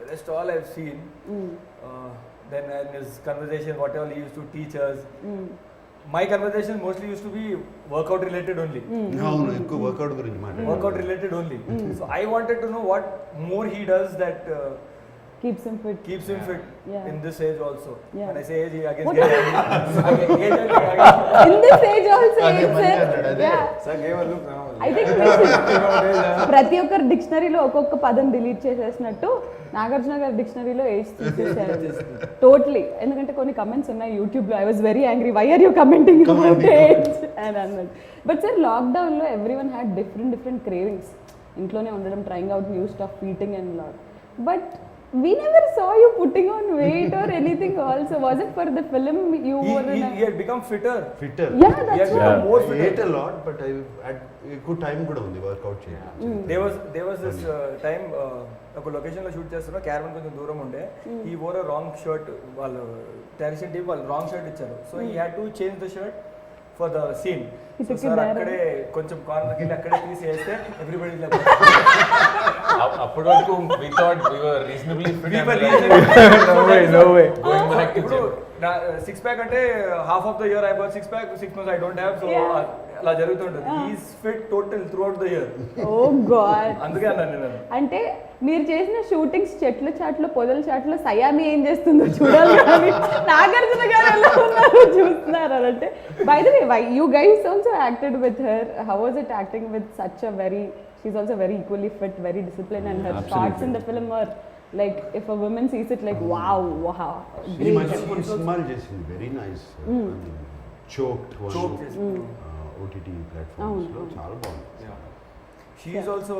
That's all I've seen. Then in his conversation, whatever he used to teach us, my conversation mostly used to be workout related only. అవును ఎక్కువ work out గురించి మాట్లాడు Workout related only. So I wanted to know what more he does that Keeps him fit. Yeah. In this age also. Yeah. When I say age, he again What- gets angry. In this age also, it's yeah. Sir gave a look now. I think ప్రతి ఒక్కరు డిక్షనరీలో ఒక్కొక్క పదం delete చేసేసినట్టు Nagarjuna గారి డిక్షనరీలో age తీసేసారు totally. ఎందుకంటే కొన్ని comments ఉన్నాయి యూట్యూబ్లో, I was very angry, why are you commenting about age అని అన్నది. బట్ సార్ లాక్డౌన్లో everyone had different cravings. ఇంట్లోనే ఉండడం, trying out new stuff, eating and lot. But we never saw you putting on weight or anything also. Was it for the film you were in He had become fitter. Fitter Yeah, He that's had what. become more I fitter. ate a lot, but I had ఎక్కువ time కూడా ఉంది work out చేయాలి. There was this time ఒక location లో shoot చేస్తున్నా, caravan కొంచెం దూరం ఉండే. He wore a wrong shirt. వాళ్ళు డైరెక్షన్ టీమ్ వాళ్ళు రాంగ్ షర్ట్ ఇచ్చారు. So he had to change the shirt for the scene. He So took it sir there. అక్కడే కొంచెం కార్నర్కి వెళ్ళి అక్కడే తీసి వేస్తే ఎవ్రీబడి అప్పటి వరకు we thought we were reasonably fit. We were and reasonably No way. going back to ఇప్పుడు gym. Six pack అంటే half of the year I but six pack, 6 months I don't have. So Yeah. అలా జరుగుతుంటుంది. He's fit total through out the year. Oh God. అందుకే అన్నాను నేను. అంటే మీరు చేసిన షూటింగ్స్ చెట్ల చాట్లో, పొదల చాట్లో సయామి ఏం చేస్తుందో చూడాలి కానీ నాగార్జున గారు ఎలా ఉన్నారో చూస్తున్నారు అని. అంటే by the way, you guys also acted with her. How was it acting with such a very, she's also very equally fit, very discipline, and her shots in the film are like if a woman sees it like wow ఈ మధ్య కొన్ని సినిమాలు చేసింది very nice. Choked Choke చేసి. OTT platforms లో చాలా బాగుంది. She is also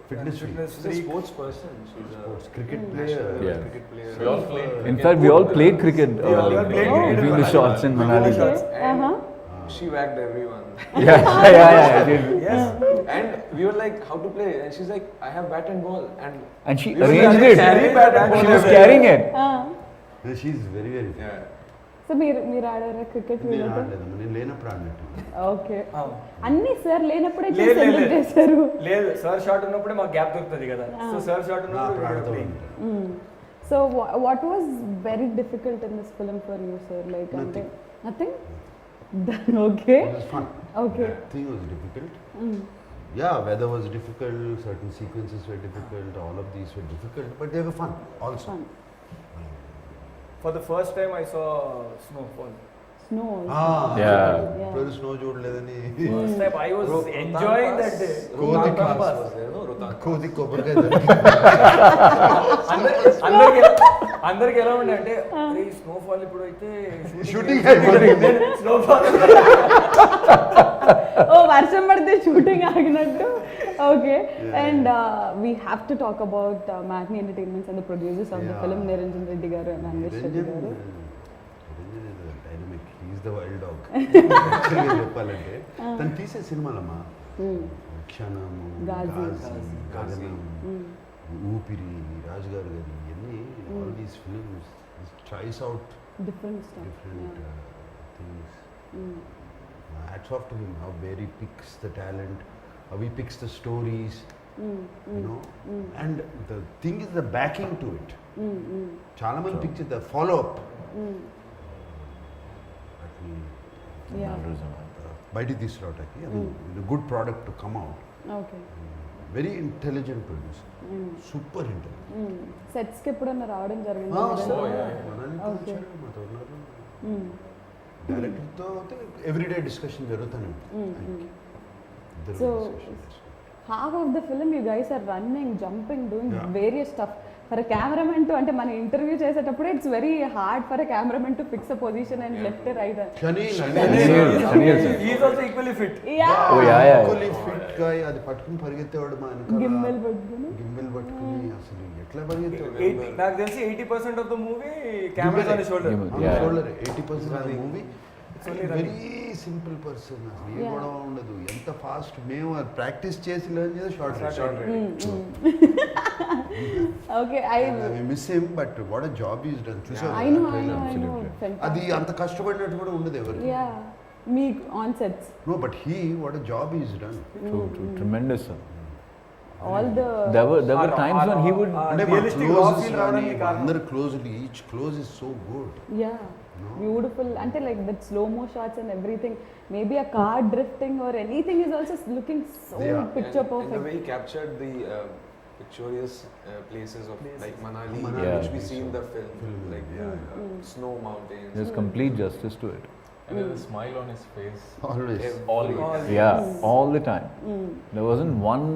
Fitness freak. She's a freak. sports person. She's a Cricket national player. Yeah. cricket player. We all played In cricket. fact, we all played cricket We all played cricket between in the Manali. shots in Manali. Manali shots. And Uh-huh. she whacked everyone. Yeah, I did. Yes. And we were like, how to play? And she's like, I have bat and ball. And And she we were arranged like, it. carry bat and She ball. was carrying it. She very very Yeah. So మీరు ఆడారా cricket? నేను ఆడలేదమ్మా, నేను లేనప్పుడు ఆడినట్టు. Okay. Ah. అన్ని sir లేనప్పుడే లేదు, లేదు, సెలెక్ట్ చేశారు. లేదు సార్ షాట్ ఉన్నప్పుడే మాకు గ్యాప్ దొరుకుతుంది కదా. సో సార్ షాట్ అప్పుడు ఆడుతూ ఉన్నప్పుడు ఉంటాను. So what was very difficult in this film for you, sir? Like Nothing. Nothing? Okay. It was fun. Okay. Nothing was difficult. Yeah, weather was difficult, certain sequences were difficult, all of these were difficult, but they were fun also. Fun. For the first time I saw snowfall. Snow. Yeah. ఇప్పుడు snow చూడలేదని First time I was Rohtang enjoying Pass. that day. Rohtang Rohtang Pass. was there, no? Rohtang. కోది కొబ్బరికాయ అందరికి ఎలా ఉండే అంటే snowfall ఇప్పుడు అయితే shooting snowfall ఓ వర్షం పడితే షూటింగ్ ఆగినట్టు. Okay. And we have to talk about Matinee Entertainments and the producers of the film, Niranjan Reddy garu and Anvesh Reddy garu. Dynamic he's the Wild Dog చెప్పాలంటే తను తీసే సినిమాలమ్మా క్షణము, గాజీ. గగనం, ఊపిరి, రాజు గారు గారి ఇవన్నీ all these films tries out different stuff. different things. Hats off to him, how where he picks the talent, how he picks the stories, you know. And the thing is the backing to it. చాలా మంది pick చేస్తే follow up బయటికి తీసుకురావటానికి good product to come out. Okay. Very intelligent producer, super intelligent. సెట్స్కి ఎప్పుడన్నా రావడం జరిగింది okay డైరెక్టర్తో ఎవ్రీడే డిస్కషన్ జరుగుతూనే ఉంటుంది. So half of the film you guys are running, jumping, doing various stuff. For a cameraman to అంటే మన interview చేసేటప్పుడు it's very hard for a cameraman to fix a position and left right. కానీ he is also equally fit. Oh, yeah. Equally fit గా అది పట్టుకుని పరిగెత్తేవాడు మా గిమ్మల్ గిమ్మల్ పట్టుకుని అసలు ఎట్లా పరిగెత్తేవాడు. నాకు తెలిసి 80% of the movie camera on shoulder. Shoulder 80% of the movie. Very simple person, అసలు ఏ గొడవ ఉండదు. ఎంత ఫాస్ట్ మేము ప్రాక్టీస్ చేసి లెర్న్ చేసి shot okay miss him, but what a job is done. I know. అది అంత కష్టపడినట్టు కూడా ఉండదు ఎవరికి. మీ on sets no but he what a job is done. True, tremendous, sir. all the There were times when he would. అంటే మా realistic raw closes feel కానీ రావడానికి కారణం. అందరు closely each close is so good. Beautiful అంటే like that slow mo shots and everything, maybe a car drifting or anything is also looking so picture And perfect. the way he captured the picturesque places of like Manali, Manali, which we yeah. see in the film, like snow mountains. There's complete justice to it. And there's a smile on his face. Always. Always. Yeah, all the time. There wasn't one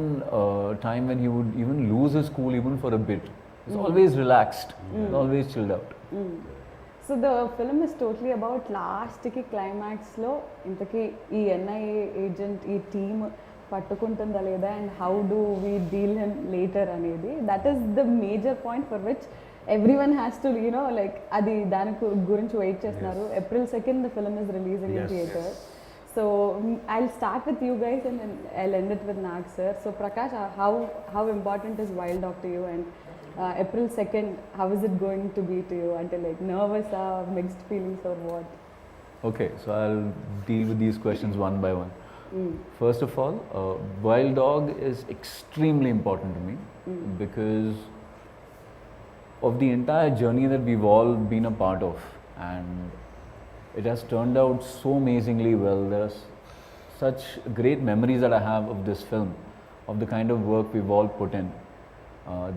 time when he would even lose his cool even for a bit. He's always relaxed, always chilled out. So the film is totally about లాస్ట్కి క్లైమాక్స్లో ఇంతకీ ఈ NIA agent ఈ team పట్టుకుంటుందా లేదా and how do we deal him later అనేది, that is the major point for which every one has to you know like అది దాని గురించి వెయిట్ చేస్తున్నారు. April 2nd the film is releasing in theatre. So I'll start with you guys and then I'll end it with Nag sir. So Prakash, how important is Wild Dog to you, and April 2nd, how is it going to be to you? Until like nervous or mixed feelings or what? Okay, so I'll deal with these questions one by one. First of all, Wild Dog is extremely important to me because of the entire journey that we've all been a part of, and it has turned out so amazingly well. There's such great memories that I have of this film, of the kind of work we've all put in.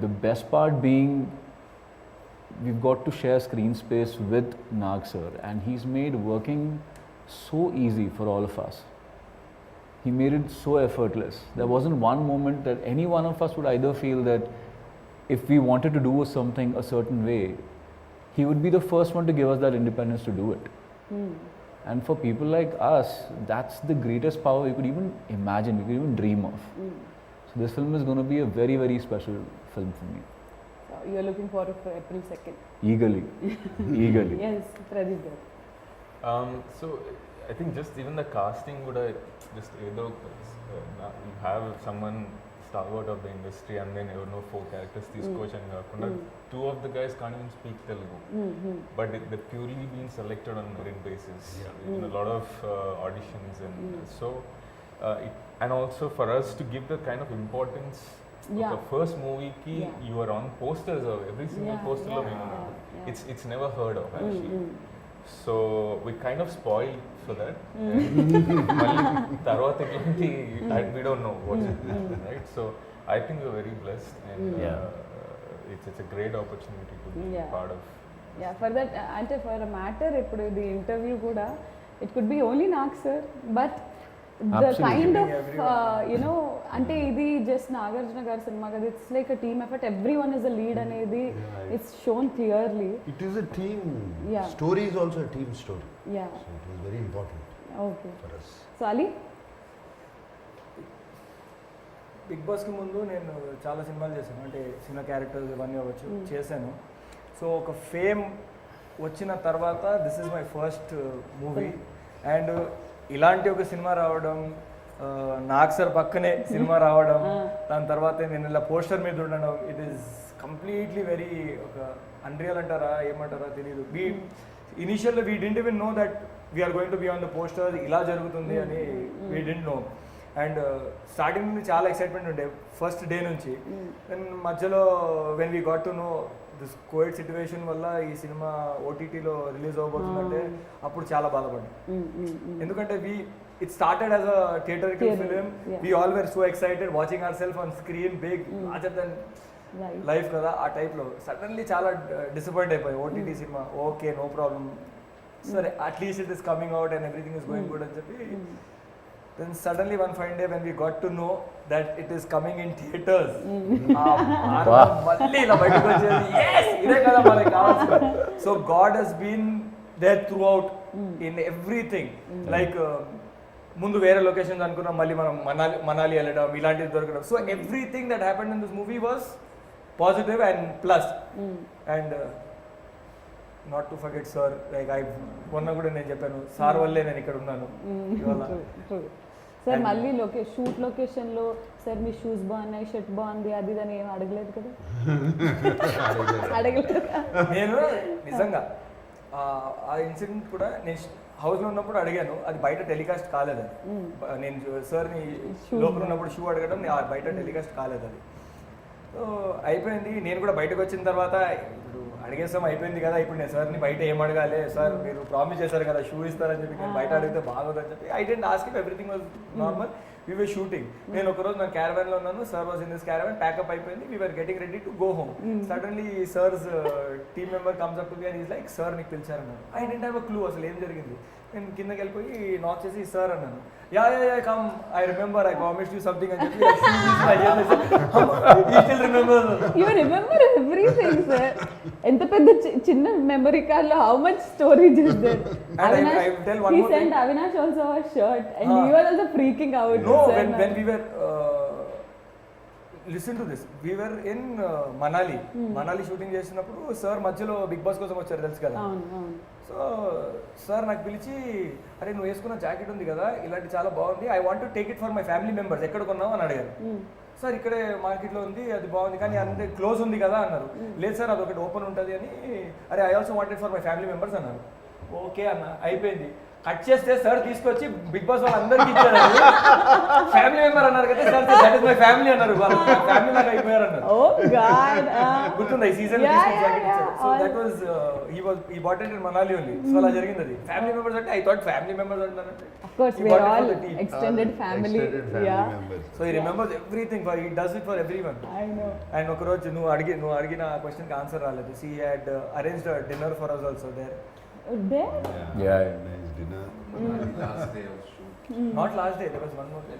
The best part being we've got to share screen space with Nag sir, and he's made working so easy for all of us. He made it so effortless. There wasn't one moment that any one of us would either feel that if we wanted to do something a certain way, he would be the first one to give us that independence to do it. And for people like us, that's the greatest power we could even imagine, we could even dream of. So this film is going to be a very, very special film for me. So you're looking forward for April 2nd. Eagerly. Eagerly. Yes, Pradeep garu. So I think just even the casting would just either you have someone stalwart of the industry and then you know 4 characters తీసుకొచ్చాను కాకుండా 2 of the guys can't even speak Telugu, but they're purely being selected on merit basis. In a lot of auditions and so and also for us to give the kind of importance of the first movie ki you are on posters of every single poster lo it's never heard of actually. So we kind of spoiled for that. Malli tarvata elanti we don't know what it is, right? So I think we're very blessed and it's a great opportunity to be part of. Yeah, for that ante for a matter ippudu the interview kuda it could be only Nag sir, but the kind of you know ante idi just Nagarjuna garu cinema kada, it's like a team effort, everyone is a lead anedi it's shown clearly. It is a team. Yeah. Story is also a team story. Yeah. So it was very important Okay. for us. So Ali? Big బాస్కి ముందు నేను చాలా సినిమాలు చేశాను, అంటే cinema characters ఇవన్నీ అవ్వచ్చు చేశాను. సో ఒక ఫేమ్ వచ్చిన తర్వాత this is my first movie and ఇలాంటి ఒక సినిమా రావడం, నాగ్ సార్ పక్కనే సినిమా రావడం, దాని తర్వాత నేను ఇలా పోస్టర్ మీద ఉండడం, ఇట్ ఈస్ కంప్లీట్లీ వెరీ ఒక అన్రియల్ అంటారా ఏమంటారా తెలియదు. Initial we didn't even know that we're going to be on the poster, ఇలా జరుగుతుంది అని we didn't know. And starting నుండి చాలా ఎక్సైట్మెంట్ ఉండే ఫస్ట్ డే నుంచి. దెన్ మధ్యలో when we got to know this COVID situation వల్ల ఈ సినిమా ఓటీటీలో రిలీజ్ అవ్వబోతుందంటే అప్పుడు చాలా బాధపడ్డాం. ఎందుకంటే it started as a theatrical Theatre, film. yeah. We all were so excited watching ourselves on screen, big, larger than Right. Life కదా ఆ టైప్లో. Suddenly చాలా డిసప్పాయింట్ అయిపోయి OTT cinema okay no problem సరే at least it is coming out and everything is going good అని చెప్పి then suddenly one fine day when we got to know that it is coming in theatres మళ్ళీ ఇలా బయటకు వచ్చేది yes ఇదే కదా మనకి కావాల్సింది. So God he's been there throughout in everything like ముందు వేరే లొకేషన్స్ అనుకున్నాం మళ్ళీ మనం మనాలి వెళ్ళడం ఇలాంటివి దొరకడం. So everything that happened in this movie was positive and plus and not to forget sir like I మొన్న కూడా నేను చెప్పాను సార్ వల్లే నేను ఇక్కడ ఉన్నాను ఇవాళ. సార్ మళ్ళీ షూట్ లొకేషన్లో సార్ మీ షూస్ బాగున్నాయి షర్ట్ బాగుంది అది అని ఏం అడగలేదు కదా? అడగలేదు. నేను నిజంగా ఆ ఇన్సిడెంట్ కూడా నేను హౌస్లో ఉన్నప్పుడు అడిగాను, అది బయట టెలికాస్ట్ కాలేదు అది. నేను సార్ని లోపల ఉన్నప్పుడు షూ అడగడం బయట టెలికాస్ట్ కాలేదు అది. సో అయిపోయింది. నేను కూడా బయటకు వచ్చిన తర్వాత ఇప్పుడు అడిగేస్తాం అయిపోయింది కదా, ఇప్పుడు నేను సార్ని బయట ఏం అడగాలి సార్ మీరు ప్రామిస్ చేశారు కదా షూ ఇస్తారని చెప్పి నేను బయట అడిగితే బాగోదని చెప్పి I didn't ask if everything was normal. We were shooting. నేను ఒకరోజు నా క్యారవాన్లో ఉన్నాను, sir was in this caravan, pack up అయిపోయింది, we were getting ready to go home. Suddenly sir's team member comes up to me and is like sir నీకు పిలిచారన్నాను. I didn't have a clue అసలు ఏం జరిగింది. నేను కిందకి వెళ్ళిపోయి నాక్ చేసి సార్ అన్నాను. Yeah come I remember I promised you something అని చెప్పి యూ రిమెంబర్ ఎవ్రీథింగ్ సార్. ఎంత పెద్ద చిన్న మెమరీ కార్డ్ లో how much storage is there. He sent Avinash also a shirt and you were also freaking out. No, when we were listen to this, we were in Manali shooting చేసినప్పుడు sir మధ్యలో big boss కోసం వచ్చారు తెలుసు కదా. So sir నాకు పిలిచి అరే నువ్వు వేసుకున్న జాకెట్ ఉంది కదా ఇలాంటి చాలా బాగుంది, I want to take it for my family members, ఎక్కడ కొన్నావు అని అడిగారు. సార్ ఇక్కడే మార్కెట్లో ఉంది అది బాగుంది కానీ అంతే క్లోజ్ ఉంది కదా అన్నారు. లేదు సార్ అది ఒకటి ఓపెన్ ఉంటుంది అని. అరే I also wanted for my family members అన్నారు. ఓకే అన్న అయిపోయింది. కట్ చేస్తే సార్ తీసుకొచ్చి బిగ్ బాస్ వాళ్ళు అందరికి ఇచ్చారు. ఫ్యామిలీ మెంబర్ అన్నారు కదా sir, that is my family అన్నారు. ఫ్యామిలీ మెంబర్ అయిపోయారు అన్నారు. Oh God. గుర్తుందా ఈ సీజన్ జాకెట్ ఇచ్చారు. So that was he bought it in Manali only. So అలా జరిగింది అది. ఫ్యామిలీ మెంబర్స్ అంటే ఐ థాట్ ఫ్యామిలీ మెంబర్స్ అంటారంటే Of course we are all extended family. Yeah. members. So he remembers everything for he does it for everyone. I know. And ఒక రోజు నువ్వు అడిగిన క్వశ్చన్కి ఆన్సర్ రాలేదు. She had arranged dinner for us also there. There? Yeah. Nice dinner. Last day of shoot. Not last day there was one more day.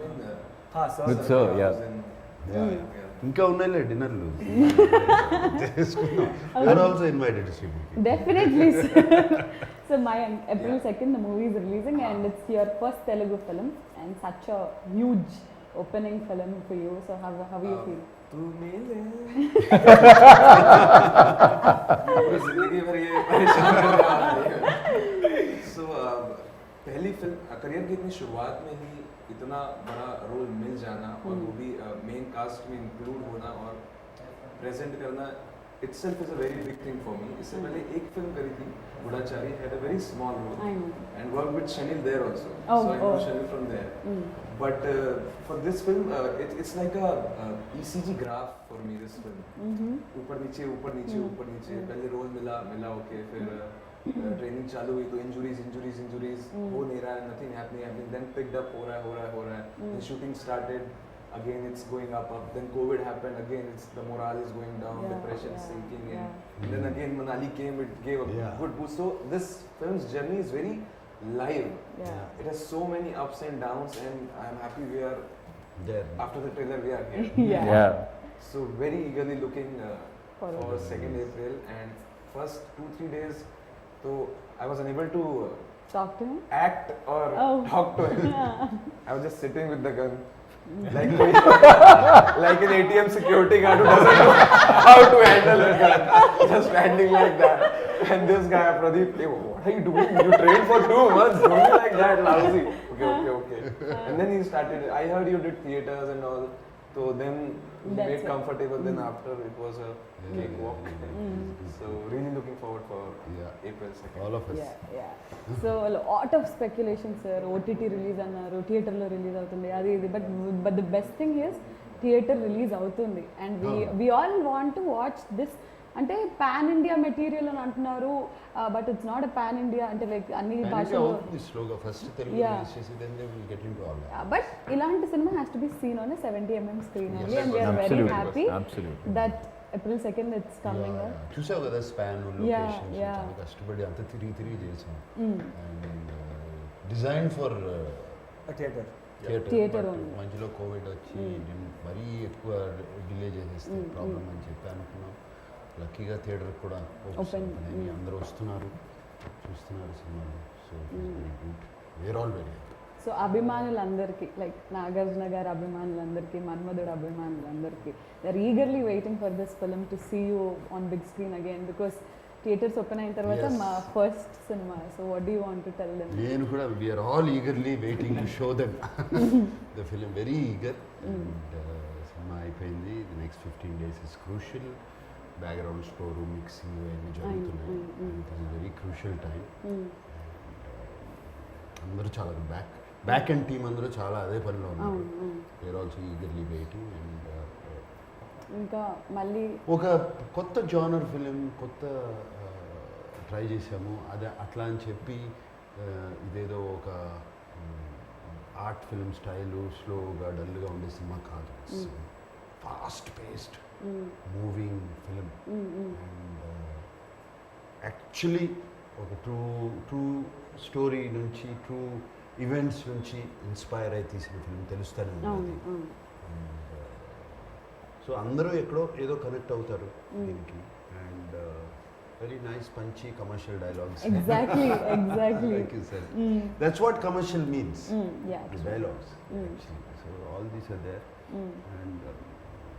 Sir With sir, yeah. ఇంకా ఉన్నాయిలే డిన్నర్లు చేసుకున్నాం. Are also invited to Srimukhi. Definitely. Sir. So Mayank, April 2nd the movie is releasing and it's your first Telugu film and such a huge opening film for you. So how you feel? तू मिले पूरी जिंदगी भर ये परेशान करने वाला है. So पहली फिल्म करियर की इतनी शुरुआत में ही इतना बड़ा रोल मिल जाना और वो भी मेन कास्ट में इंक्लूड होना और प्रेजेंट करना itself is a very big thing for me. इससे पहले एक फिल्म करी थी Goodachari, had a very small role I know. and worked with Shanil there also. Oh, So I know oh. Shanil from there. But for this film, it's like a ECG graph for me. This film. ऊपर नीचे ऊपर नीचे ऊपर नीचे. पहले role मिला okay, फिर training चालू हुई तो इंजुरीज हो नहीं रहा है, nothing happening. Then picked up हो रहा है. Then shooting started. Again it's going up. Then COVID happened. Again it's the morale is going down, depression sinking in. And then again Manali came. It gave a good boost. So this film's journey is very live. Yeah. It has so many ups and downs, and I'm happy we are There. after the trailer we are here. Yeah. So very eagerly looking for Forward. 2nd April, and first 2-3 days, so I was unable to Talk to him? act or Oh. talk to him. I was just sitting with the gun. Like like an ATM security guard who doesn't know how to handle a gun, just standing like that. And this guy, Pradeep, hey, what are you doing? You trained for 2 months. Don't be like that, lousy. Okay. And then he started. I heard you did theaters and all. So then we That's made it. comfortable. Then after it was a cakewalk. So really looking forward for April 2nd. All of us. Yeah. So a lot of speculation, sir. OTT release అన్నారు, theatre లో release అవుతుంది అది ఇది, but the best thing is theatre release అవుతుంది and we all want to watch this అంటే pan India material అని అంటున్నారు, but it's not a pan India అంటే లైక్ అన్ని భాషలు. స్లోగా ఫస్ట్ తెలుగు Yeah. రిలీజ్ చేసి then they will get into all that. But ఇలాంటి cinema has to be seen on 70mm screen only, and we are very Absolutely. Happy Absolutely. That April 2nd it's coming. చూసావు కదా span Yeah, locations yeah. చాలా కష్టపడి అంత తిరిగి చేసాం. And design for theatre. Theatre only. మధ్యలో Covid వచ్చి మరీ ఎక్కువ డిలే చేసేస్తే ప్రాబ్లం అని చెప్పి అనుకున్నాం. లక్కీగా థియేటర్ కూడా Open. అందరూ వస్తున్నారు, చూస్తున్నారు సినిమాలు. So very good, we're all very happy. So అభిమానులందరికీ లైక్ నాగార్జున గారి అభిమానులందరికీ, మన్మధుడు అభిమానులందరికీ they're eagerly waiting for this film to see you on big screen again, because theatres open అయిన తర్వాత Yes. మా first cinema. So what do you want to tell them? నేను కూడా we are all eagerly waiting to show them the film, very eager. And cinema అయిపోయింది, the next 15 days is crucial. Background score, mixing ఇవన్నీ జరుగుతున్నాయి. It is very crucial time. అందరూ చాలా back and team అందరూ చాలా అదే పనిలో ఉన్నారు. We're also eagerly waiting. And ఇంకా మళ్ళీ ఒక కొత్త జానర్ ఫిలిం, కొత్త ట్రై చేసాము. అదే అట్లా అని చెప్పి ఇదేదో ఒక ఆర్ట్ ఫిల్మ్ స్టైలు స్లోగా డల్గా ఉండే సినిమా కాదు. Fast paced moving film. And actually ఒక ట్రూ స్టోరీ నుంచి, ట్రూ ఈవెంట్స్ నుంచి ఇన్స్పైర్ అయి తీసిన ఫిలిం తెలుస్తూనే ఉంది. సో అందరూ ఎక్కడో ఏదో కనెక్ట్ అవుతారు దీనికి. And very nice Punchhi commercial dialogues. Exactly Thank you, sir. That's what commercial means. yeah, The dialogues, actually. So all these are there.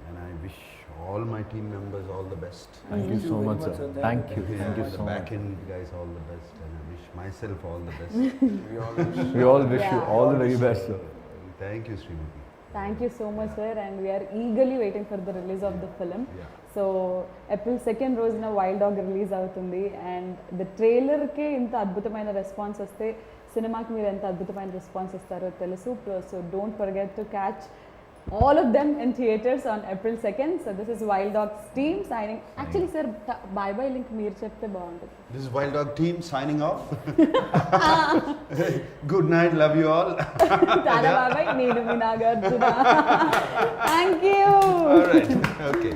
And I wish all my team members all the best. Thank you so much, sir. Thank you. Thank you The so back much. end guys all the best, and I wish myself all the best. We all We all wish you Yeah. all the very best, sir. Thank you, Srimati. Thank you so much sir, and we're eagerly waiting for the release of the film. Yeah. So April 2nd రోజున wild dog release అవుతుంది, and the ట్రైలర్కే ఇంత అద్భుతమైన response వస్తే సినిమాకి మీరు ఎంత అద్భుతమైన రెస్పాన్స్ ఇస్తారో తెలుసు. So don't forget to catch all of them in theaters on April 2nd. So this is Wild Dogs team signing. Actually sir, bye bye link meer chepte baaguntadi. This is Wild Dog team signing off. Good night, love you all. Tada bye bye, nenu mi Nagarjuna. Thank you. All right, okay.